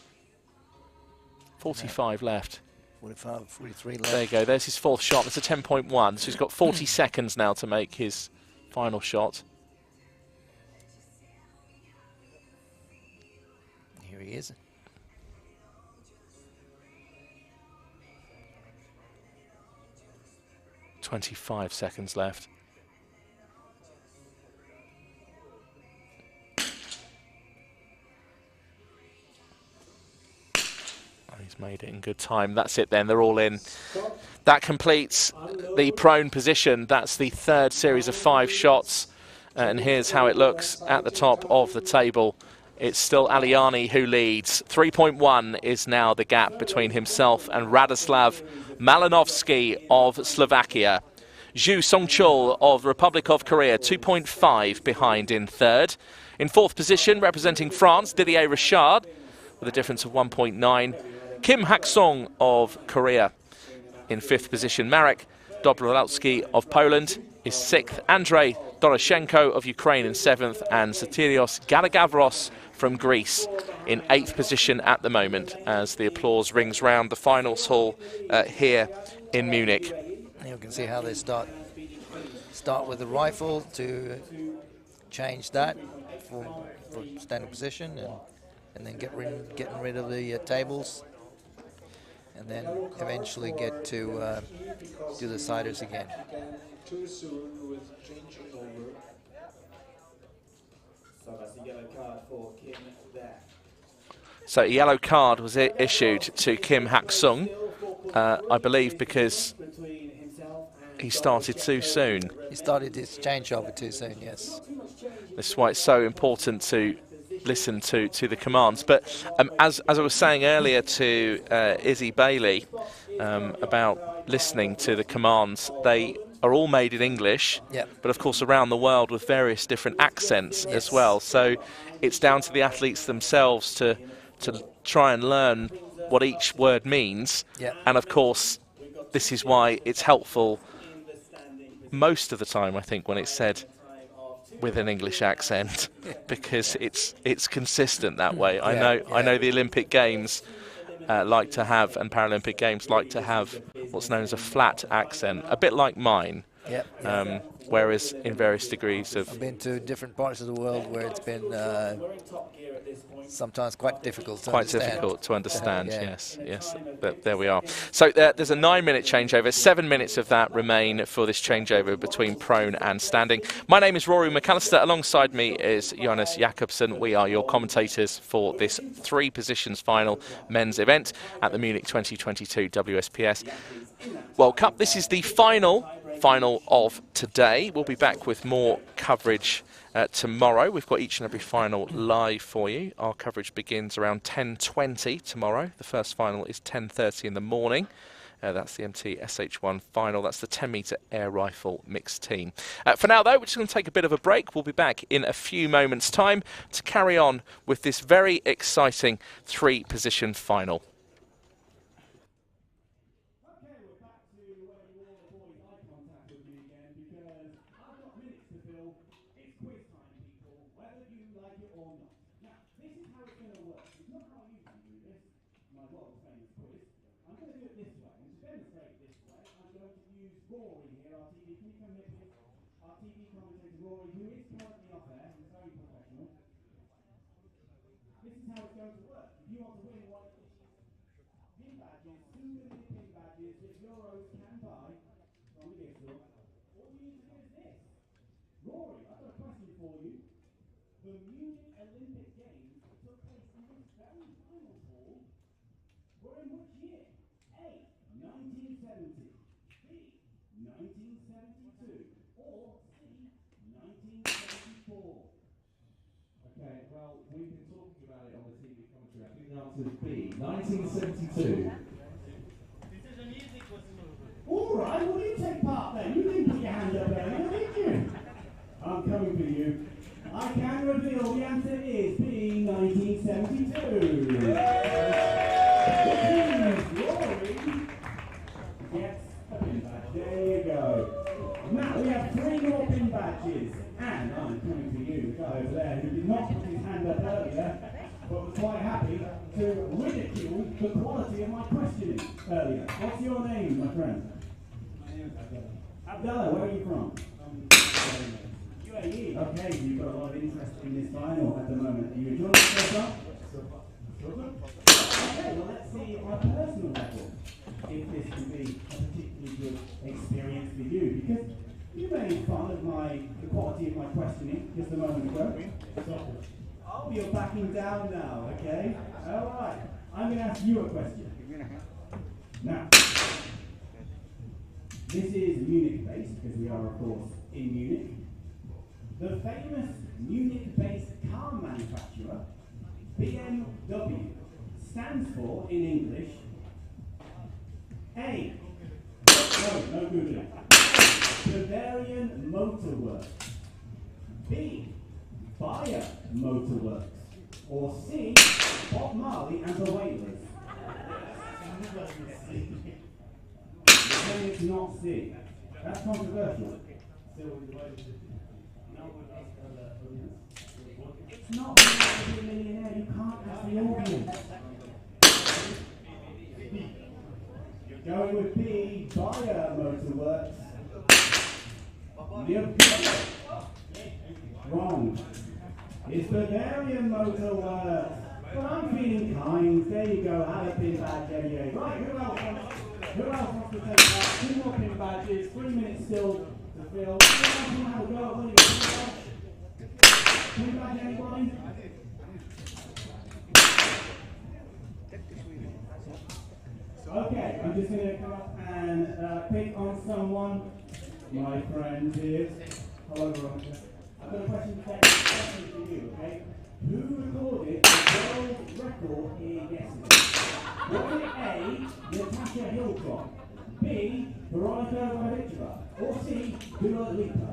45 left. 45, 43 left. There you go, there's his 4th shot. That's a 10.1, so he's got 40 seconds now to make his final shot. Here he is. .25 seconds left. He's made it in good time. That's it then, they're all in. That completes the prone position. That's the 3rd series of 5 shots. And here's how it looks at the top of the table. It's still Aliani who leads. 3.1 is now the gap between himself and Radislav Malinowsky of Slovakia. Zhu Songchul of Republic of Korea, 2.5 behind in 3rd. In 4th position, representing France, Didier Richard, with a difference of 1.9. Kim Hacksong of Korea in 5th position. Marek Dobrolowski of Poland is 6th. Andrei Doroshenko of Ukraine in 7th. And Sotirios Galagavros from Greece in 8th position at the moment as the applause rings round the finals hall here in Munich. You can see how they start with the rifle to change that for standing position and then getting rid of the tables. And then eventually get to do the siders again. Too soon with changing over. So that's a yellow card for Kim there. So a yellow card was issued to Kim Haksung, I believe because he started too soon. He started his changeover too soon, yes. This is why it's so important to listen to the commands. But as I was saying earlier to Izzy Bailey about listening to the commands, they are all made in English, yep. But of course around the world with various different accents as well. So it's down to the athletes themselves to try and learn what each word means. Yep. And of course, this is why it's helpful most of the time, I think, when it's said with an English accent, because it's consistent that way. Yeah, I know the Olympic Games like to have, and Paralympic Games like to have what's known as a flat accent, a bit like mine. Yep. Whereas in various degrees of... I've been to different parts of the world where it's been sometimes quite difficult to understand. Quite difficult to understand, yeah. yes. But there we are. So there's a 9-minute changeover. 7 minutes of that remain for this changeover between prone and standing. My name is Rory McAllister. Alongside me is Jonas Jakobsen. We are your commentators for this 3 positions final men's event at the Munich 2022 WSPS World Cup. This is the final of today. We'll be back with more coverage tomorrow. We've got each and every final live for you. Our coverage begins around 10:20 tomorrow. The first final is 10:30 in the morning. That's the MT SH1 final. That's the 10-metre air rifle mixed team. For now, though, we're just going to take a bit of a break. We'll be back in a few moments' time to carry on with this very exciting 3-position final. We've been talking about it on the TV commentary. I think the answer is B, 1972. All right, well, you take part then. You didn't put your hand up. coming for you. I can reveal the answer is B, 1972. Rory gets a pin badge. There you go. Now we have 3 more pin badges. And I'm coming to you, the guy over there who did not put his hand up earlier, but was quite happy to ridicule the quality of my questioning earlier. What's your name, my friend? My name is Abdullah. Abdullah, where are you from? UAE. Okay, so you've got a lot of interest in this final at the moment. Are you enjoying it so far? Okay, well let's see on a personal level if this can be a particularly good experience for you, because you made fun of the quality of my questioning just a moment ago. Oh, you're backing down now, okay? Alright, I'm going to ask you a question. Now, this is Munich based, because we are, of course, in Munich. The famous Munich-based car manufacturer, BMW, stands for, in English, A. No Googling. Bavarian Motor Works. B. Bayer Motor Works. Or C. Bob Marley and the Wailers. You're saying it's not C. That's controversial. It's not a millionaire. You can't have the audience. You're going with B. Bayer Motor Works. Wrong. It's Bavarian Motor Works. But I'm feeling kind. There you go. Have a pin badge, anyway. Right, who else wants to take part? 2 more pin badges. 3 minutes still to fill. Who else want to have a go? What do you got? Pin badge, anybody? Okay, I'm just going to come up and pick on someone. My friend here. Hello, Veronica. I've got a question for you, okay? Who recorded the world record here yesterday? Was it A, Natasha Hillcroft, B, Veronica Malinowsky, or C, Dua Lipa?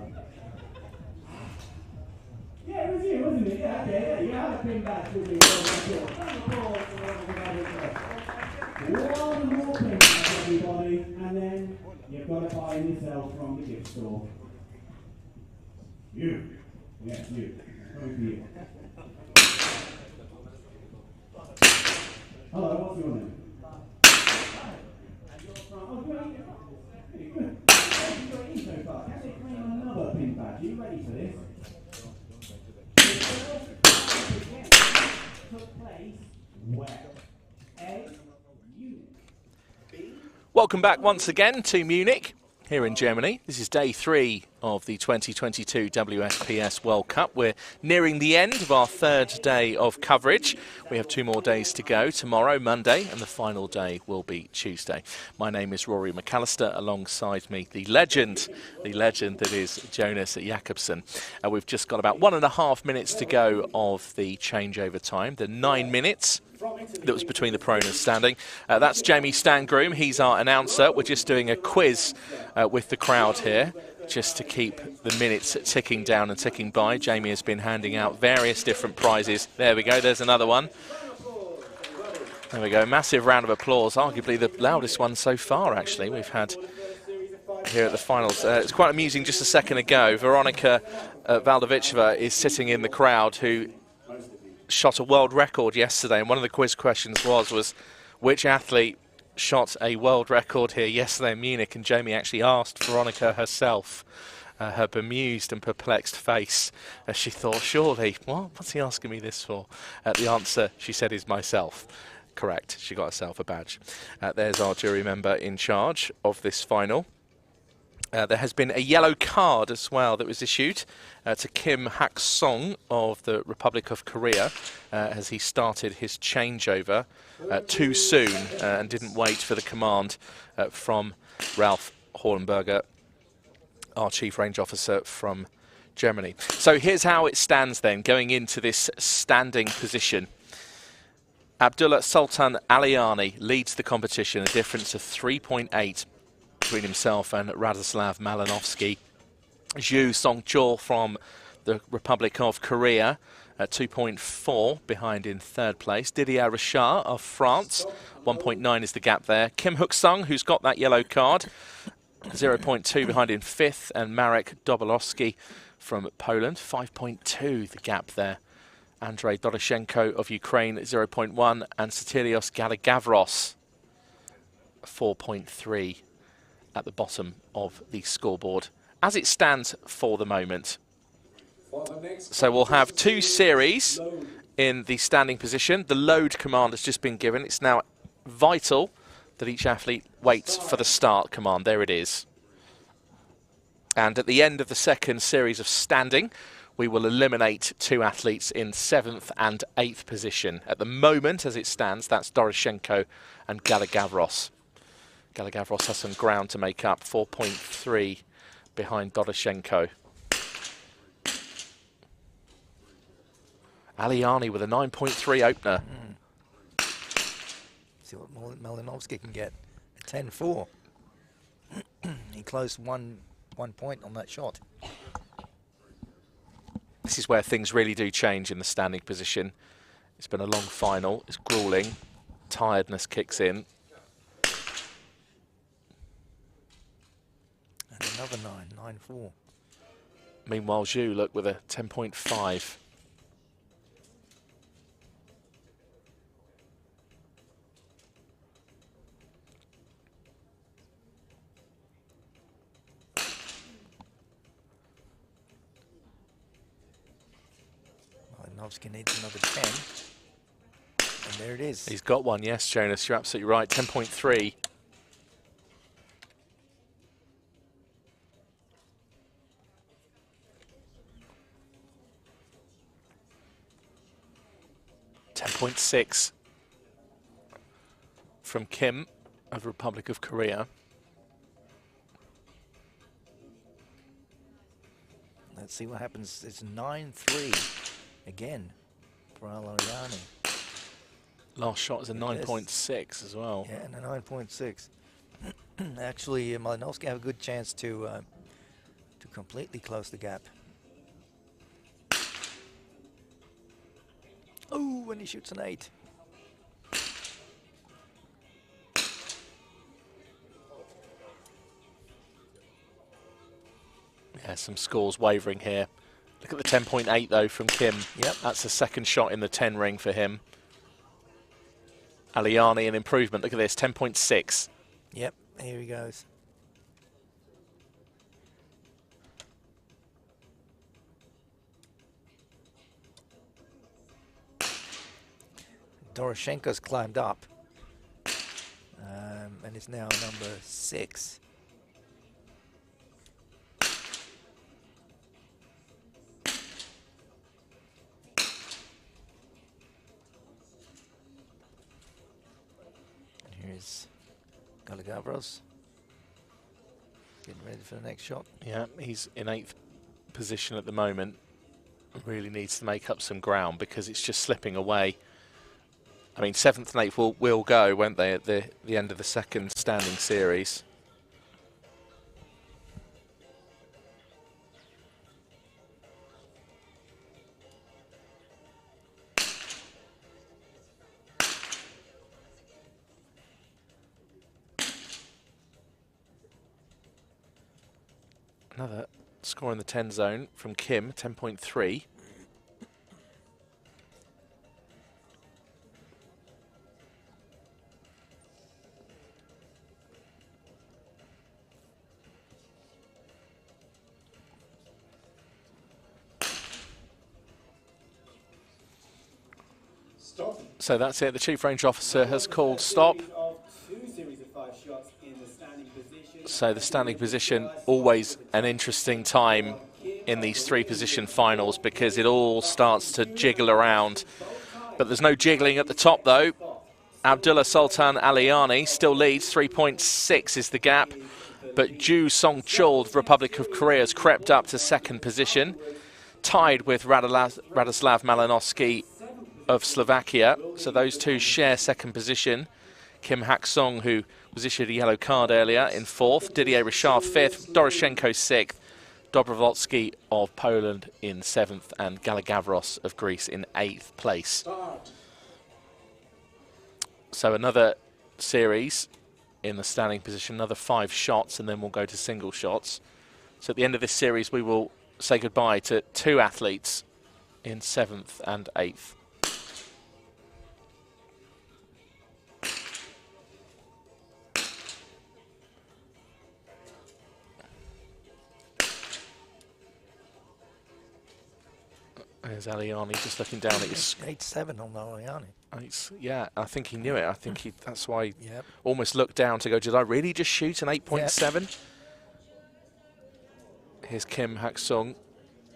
Yeah, it was you, wasn't it? Yeah, okay, yeah, you had a pin badge with the world record. Round of applause for Veronica Malinowsky. 1 more pin badge, everybody, and then you've got to buy yourself from the gift store. You. Yes, you. Coming for you. Hello, what's your name? And you're from... Oh, great. Pretty good. You've got in so far. Can they claim another pin badge? Are you ready for this? The first event took place where? A. Munich. B. Welcome back once again to Munich, here in Germany. This is day 3 of the 2022 WSPS World Cup. We're nearing the end of our 3rd day of coverage. We have 2 more days to go, tomorrow, Monday, and the final day will be Tuesday. My name is Rory McAllister, alongside me, the legend that is Jonas Jakobsen. We've just got about 1.5 minutes to go of the changeover time, the 9 minutes that was between the prone and standing. That's Jamie Stangroom. He's our announcer. We're just doing a quiz with the crowd here, just to keep the minutes ticking down and ticking by. Jamie has been handing out various different prizes. There we go. There's another one. There we go. Massive round of applause. Arguably the loudest one so far, actually, we've had here at the finals. It's quite amusing. Just a second ago, Veronika Valdovichova is sitting in the crowd, who shot a world record yesterday, and one of the quiz questions was which athlete shot a world record here yesterday in Munich, and Jamie actually asked Veronica herself, her bemused and perplexed face as she thought, surely, what's he asking me this for? The answer, she said, is myself. Correct, she got herself a badge. There's our jury member in charge of this final. There has been a yellow card as well that was issued to Kim Hacksong of the Republic of Korea as he started his changeover too soon and didn't wait for the command from Ralf Hornberger, our Chief Range Officer from Germany. So here's how it stands then, going into this standing position. Abdullah Sultan Aliani leads the competition, a difference of 3.8 between himself and Radislav Malinowsky. Zhu Songchul from the Republic of Korea at 2.4 behind in third place. Didier Richard of France, 1.9 is the gap there. Kim Hacksong, who's got that yellow card, 0.2 behind in fifth, and Marek Doroshenko from Poland, 5.2 the gap there. Andrei Doroshenko of Ukraine, 0.1, and Satilios Galagavros, 4.3 at the bottom of the scoreboard as it stands for the moment. So we'll have two series in the standing position. The load command has just been given. It's now vital that each athlete waits for the start command. There it is. And at the end of the second series of standing, we will eliminate two athletes in 7th and 8th position. At the moment, as it stands, that's Doroshenko and Galagavros. Galagavros has some ground to make up, 4.3 behind Doroshenko. Aliani with a 9.3 opener. See what Malinowsky can get. A 10-4. He closed one point on that shot. This is where things really do change in the standing position. It's been a long final. It's grueling. Tiredness kicks in. And another 9-4. Meanwhile, Zhu, look, with a 10.5. Malinowsky needs another 10. And there it is. He's got one, yes, Jonas, you're absolutely right. 10.3. .6 from Kim of Republic of Korea. Let's see what happens. It's 9-3 again for Aliani. Last shot is a 9.6 as well. Yeah, and a 9.6. Actually, Malinowsky have a good chance to completely close the gap. Oh, when he shoots an 8. Yeah, some scores wavering here. Look at the 10.8 though from Kim. Yep. That's the second shot in the 10 ring for him. Aliani, an improvement. Look at this, 10.6. Yep, here he goes. Doroshenko's climbed up and is now number 6. And here's Galagavros getting ready for the next shot. Yeah, he's in 8th position at the moment. Really needs to make up some ground because it's just slipping away. I mean, 7th and 8th will go, won't they, at the end of the second standing series. Another score in the 10 zone from Kim, 10.3. Stop. So that's it. The Chief Range Officer has called stop. So the standing position, always an interesting time in these 3-position finals because it all starts to jiggle around. But there's no jiggling at the top though. Abdullah Sultan Aliani still leads, 3.6 is the gap. But Ju Song-chul, Republic of Korea, has crept up to 2nd position, tied with Radislav Malinowsky of Slovakia. So those two share 2nd position. Kim Hacksong, who was issued a yellow card earlier, in 4th. Didier Richard 5th. Doroshenko 6th. Dobrowolski of Poland in 7th and Galagavros of Greece in 8th place. Start. So another series in the standing position, another 5 shots, and then we'll go to single shots. So at the end of this series, we will say goodbye to 2 athletes in 7th and 8th. There's Aliani just looking down at his... 8-7 on Aliani. Yeah, I think he knew it. I think that's why he Yep. almost looked down to go, did I really just shoot an 8.7? Yep. Here's Kim Hacksong.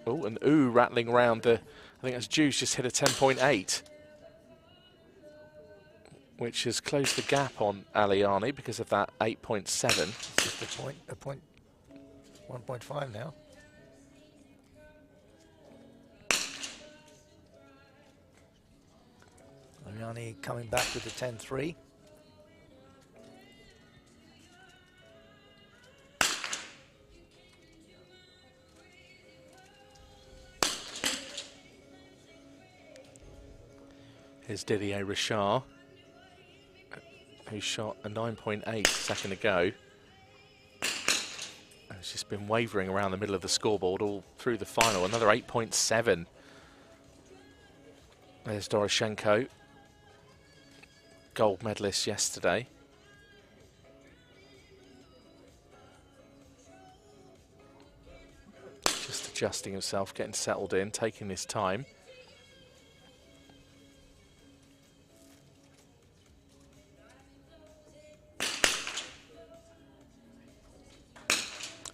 Oh, and rattling around the... I think that's Juice just hit a 10.8. Which has closed the gap on Aliani because of that 8.7. It's just a point 1.5 now. Aliani coming back with the 10-3. Here's Didier Richard, who shot a 9.8 a second ago. And it's just been wavering around the middle of the scoreboard all through the final. Another 8.7. There's Doroshenko, gold medalist yesterday. Just adjusting himself, getting settled in, taking his time.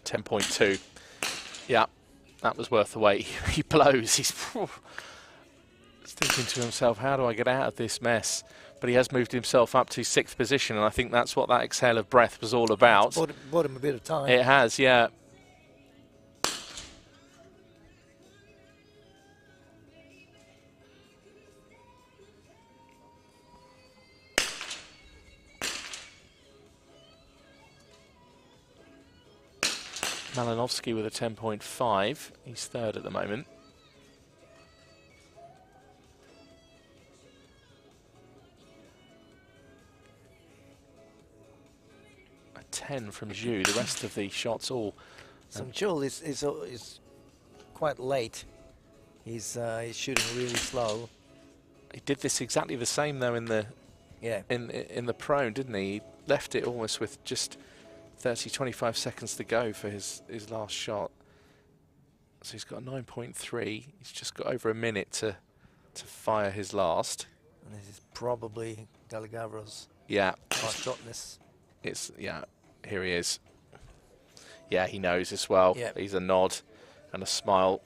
.2. Yeah, that was worth the wait. He blows. He's thinking to himself, how do I get out of this mess? But he has moved himself up to 6th position, and I think that's what that exhale of breath was all about. Bought him a bit of time. It has, yeah. Malinowsky with a 10.5. He's 3rd at the moment. A 10 from Zhu. The rest of the shots all... Chul is quite late. He's shooting really slow. He did this exactly the same though in the in the prone, didn't he? He left it almost with just 25 seconds to go for his last shot. So he's got a 9.3. He's just got over a minute to fire his last. And this is probably Galagavros' last shot in this. Here he is. Yeah, he knows as well. Yep. He's a nod and a smile.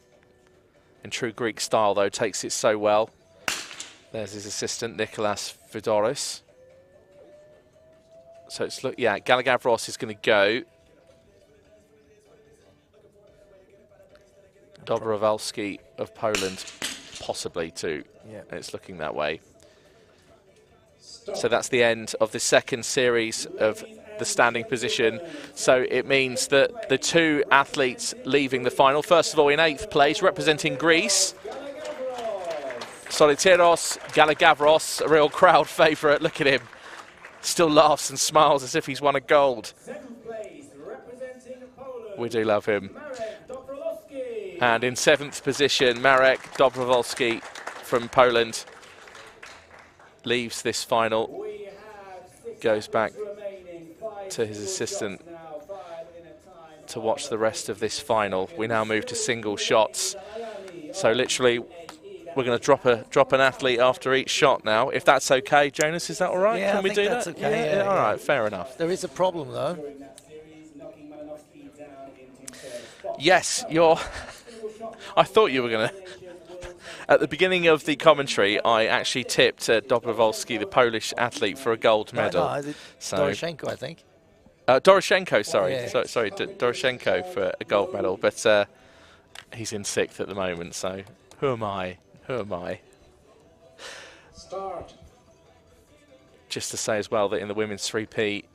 In true Greek style, though, takes it so well. There's his assistant, Nicholas Vudoris. So it's Galagavros is going to go. Dobrowolski of Poland, possibly too. Yeah. It's looking that way. So that's the end of the second series of the standing position. So it means that the 2 athletes leaving the final, first of all in 8th place, representing Greece, Soliteros Galagavros, a real crowd favourite. Look at him. Still laughs and smiles as if he's won a gold. We do love him. And in 7th position, Marek Dobrowolski from Poland leaves this final, goes back to his assistant to watch the rest of this final. We now move to single shots. So literally, we're going to drop an athlete after each shot now. If that's okay, Jonas, is that all right? Yeah, Can we do that's that? okay. All right, fair enough. There is a problem though. Yes, I thought you were going to. At the beginning of the commentary, I actually tipped Dobrowolski, the Polish athlete, for a gold medal. Doroshenko, I think. Doroshenko, sorry. Yeah. Sorry, Doroshenko for a gold medal. But he's in 6th at the moment, so who am I? Who am I? Start. Just to say as well that in the women's 3P,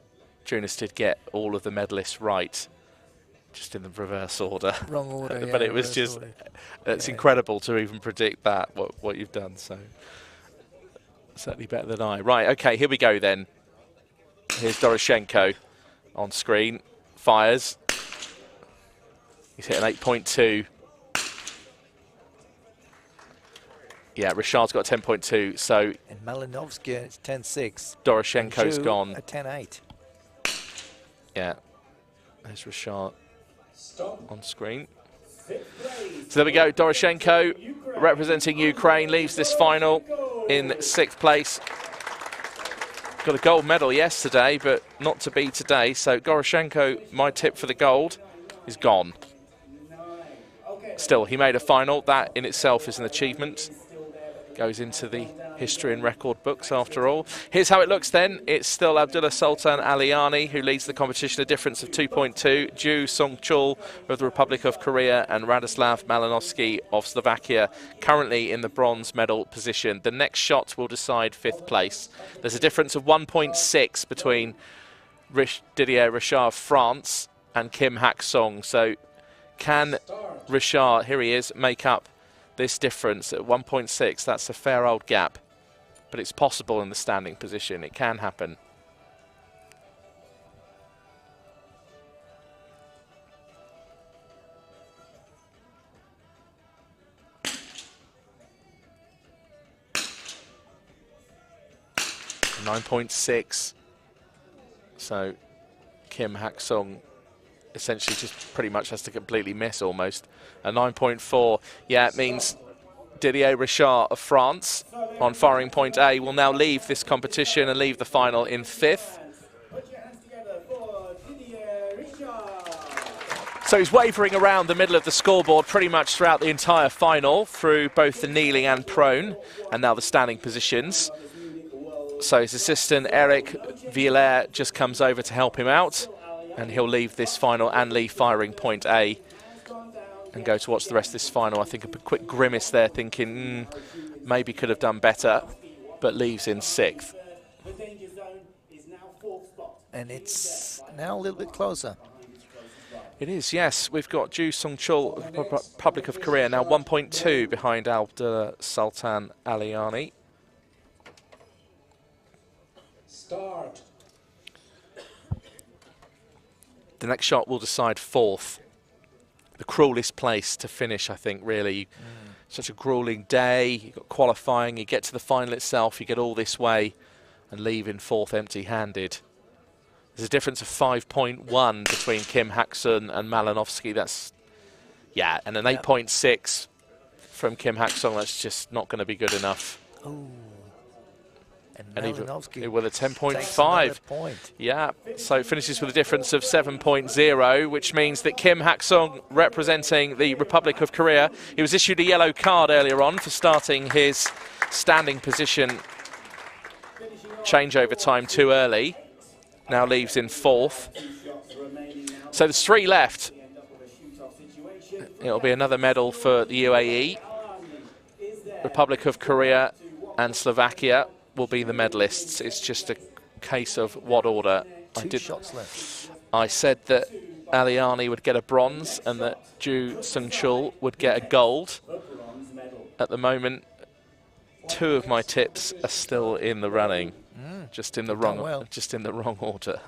Jonas did get all of the medalists right just in the reverse order. Wrong order. But yeah, it was reverse just, order. it's Yeah. incredible to even predict that, what you've done. So certainly better than I. Right, okay, here we go then. Here's Doroshenko on screen. Fires. He's hit an 8.2. Yeah, Richard's got a 10.2, so And Malinowsky is 10.6. Doroshenko's Zhu gone. at 10.8. Yeah, there's Richard Stop. on screen. Fifth place. So there we go, Doroshenko representing Ukraine leaves this final in 6th place. Got a gold medal yesterday, but not to be today. So Doroshenko, my tip for the gold, is gone. Okay. Still, he made a final. That in itself is an achievement. Goes into the history and record books after all. Here's how it looks then. It's still Abdullah Sultan Aliani who leads the competition, a difference of 2.2. Ju Sung-chul of the Republic of Korea and Radislav Malinowsky of Slovakia currently in the bronze medal position. The next shot will decide 5th place. There's a difference of 1.6 between Didier Richard of France and Kim Hacksong. So can Richard, here he is, make up this difference at 1.6? That's a fair old gap, but it's possible in the standing position. It can happen. .6. So Kim Hacksong essentially just pretty much has to completely miss almost. A 9.4, yeah, it means Didier Richard of France on firing point A will now leave this competition and leave the final in 5th. Put your hands together for Didier Richard. So he's wavering around the middle of the scoreboard pretty much throughout the entire final, through both the kneeling and prone, and now the standing positions. So his assistant, Eric Villers, just comes over to help him out, and he'll leave this final and leave firing point A and go to watch the rest of this final. I think a quick grimace there, thinking maybe could have done better, but leaves in 6th. The danger zone is now 4th spot. And it's now a little bit closer. It is, yes. We've got Ju Sung-chul, Republic of Korea, now 1.2 behind Abdullah Sultan Aliani. Start. The next shot will decide 4th. The cruelest place to finish, I think, really. Such a grueling day. You've got qualifying, you get to the final itself, you get all this way and leave in 4th empty-handed. There's a difference of 5.1 between Kim Hacksong and Malinowsky. That's, yeah, and an 8.6 from Kim Hacksong. That's just not going to be good enough. Ooh. And even Malinowsky with a takes another 10.5. point. Yeah, so it finishes with a difference of 7.0, which means that Kim Hacksong, representing the Republic of Korea, he was issued a yellow card earlier on for starting his standing position changeover time too early. Now leaves in 4th. So there's 3 left. It'll be another medal for the UAE. Republic of Korea and Slovakia will be the medalists. It's just a case of what order. 2 shots left. I said that Aliani would get a bronze and that Ju Sung-chul would get a gold. At the moment, 2 of my tips are still in the running, just in the wrong order.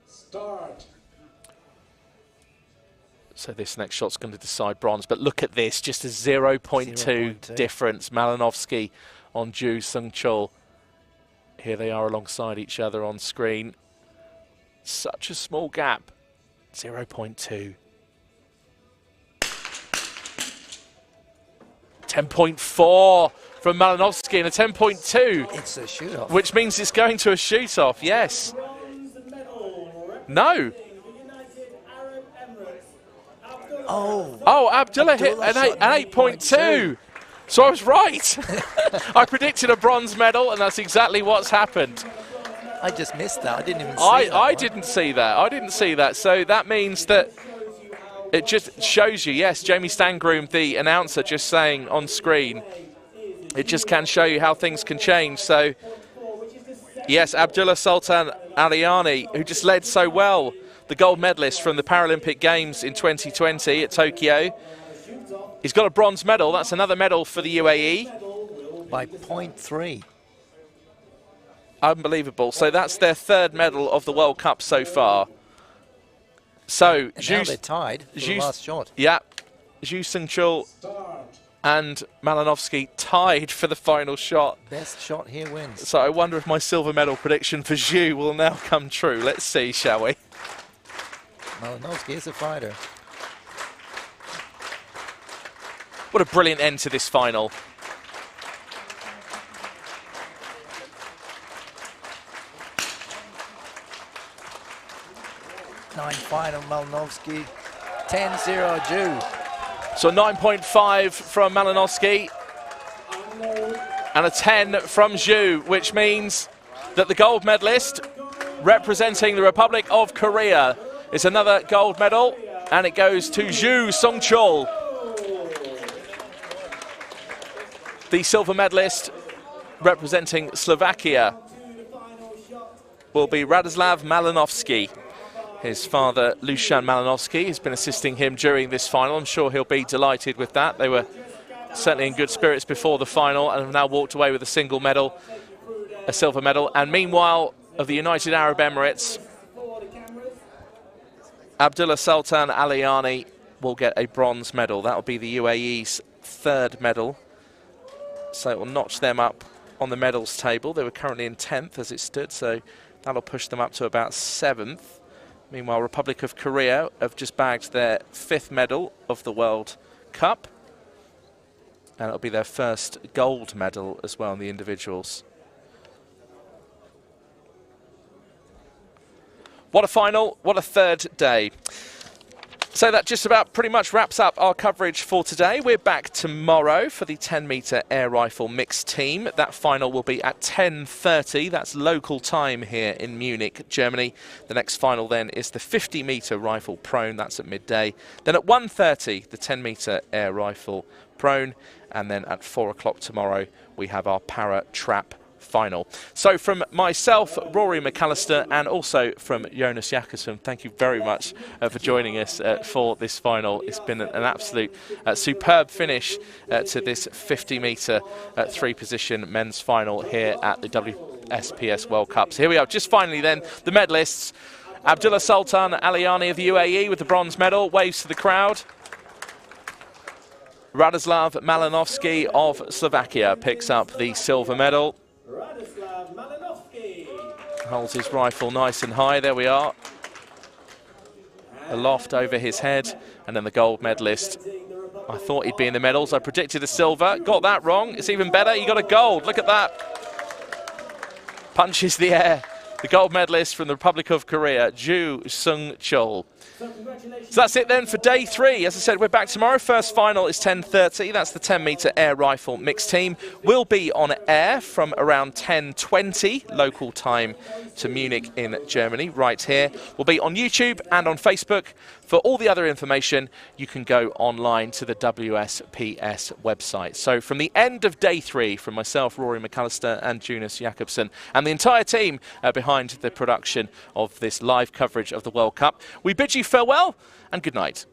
Start. So this next shot's going to decide bronze. But look at this, just a 0.2 difference. Malinowsky on Ju Sung-chul. Here they are alongside each other on screen. Such a small gap. 0.2. 10.4 from Malinowsky and a 10.2. It's a shoot-off. Which means it's going to a shoot-off, yes. No. Oh, Abdullah hit an 8.2. So I was right. I predicted a bronze medal, and that's exactly what's happened. I just missed that. I didn't even see that. I didn't see that. I didn't see that. So that means that it just shows you, yes, Jamie Stangroom, the announcer, just saying on screen, it just can show you how things can change. So, yes, Abdullah Sultan Aliani, who just led so well, the gold medalist from the Paralympic Games in 2020 at Tokyo. He's got a bronze medal. That's another medal for the UAE. By 0.3. Unbelievable. So that's their third medal of the World Cup so far. So And now they're tied for the last shot. Yeah. Zhu Sungchul and Malinowsky tied for the final shot. Best shot here wins. So I wonder if my silver medal prediction for Zhu will now come true. Let's see, shall we? Malinowsky is a fighter. What a brilliant end to this final. Nine final Malinowsky. 10-0 Zhu. So 9.5 from Malinowsky and a 10 from Zhu, which means that the gold medalist representing the Republic of Korea is another gold medal, and it goes to Zhu Sungchul. The silver medalist representing Slovakia will be Radislav Malinowsky. His father, Lushan Malinowsky, has been assisting him during this final. I'm sure he'll be delighted with that. They were certainly in good spirits before the final and have now walked away with a single medal, a silver medal. And meanwhile, of the United Arab Emirates, Abdullah Sultan Aliani will get a bronze medal. That will be the UAE's third medal. So it will notch them up on the medals table. They were currently in 10th as it stood, so that'll push them up to about 7th. Meanwhile, Republic of Korea have just bagged their 5th medal of the World Cup. And it'll be their first gold medal as well in the individuals. What a final, what a third day. So that just about pretty much wraps up our coverage for today. We're back tomorrow for the 10-metre air rifle mixed team. That final will be at 10:30. That's local time here in Munich, Germany. The next final then is the 50-metre rifle prone. That's at midday. Then at 1:30, the 10-metre air rifle prone. And then at 4 o'clock tomorrow, we have our para trap final. So from myself, Rory McAllister, and also from Jonas Jakobsen, thank you very much for joining us for this final. It's been an absolute superb finish to this 50-metre three-position men's final here at the WSPS World Cup. So here we are, just finally then, the medalists. Abdullah Sultan Aliani of the UAE with the bronze medal, waves to the crowd. Radislav Malinowsky of Slovakia picks up the silver medal. Radislav Malinowsky Holds his rifle nice and high. There we are. Aloft over his head. And then the gold medalist. I thought he'd be in the medals. I predicted a silver. Got that wrong. It's even better. He got a gold. Look at that. Punches the air. The gold medalist from the Republic of Korea, Zhu Sungchul. So that's it then for day 3. As I said, we're back tomorrow. First final is 10:30. That's the 10-metre air rifle mixed team. We'll be on air from around 10:20 local time to Munich in Germany, right here. We'll be on YouTube and on Facebook. For all the other information, you can go online to the WSPS website. So from the end of day 3, from myself, Rory McAllister, and Jonas Jakobsen, and the entire team behind the production of this live coverage of the World Cup, we bid you farewell and good night.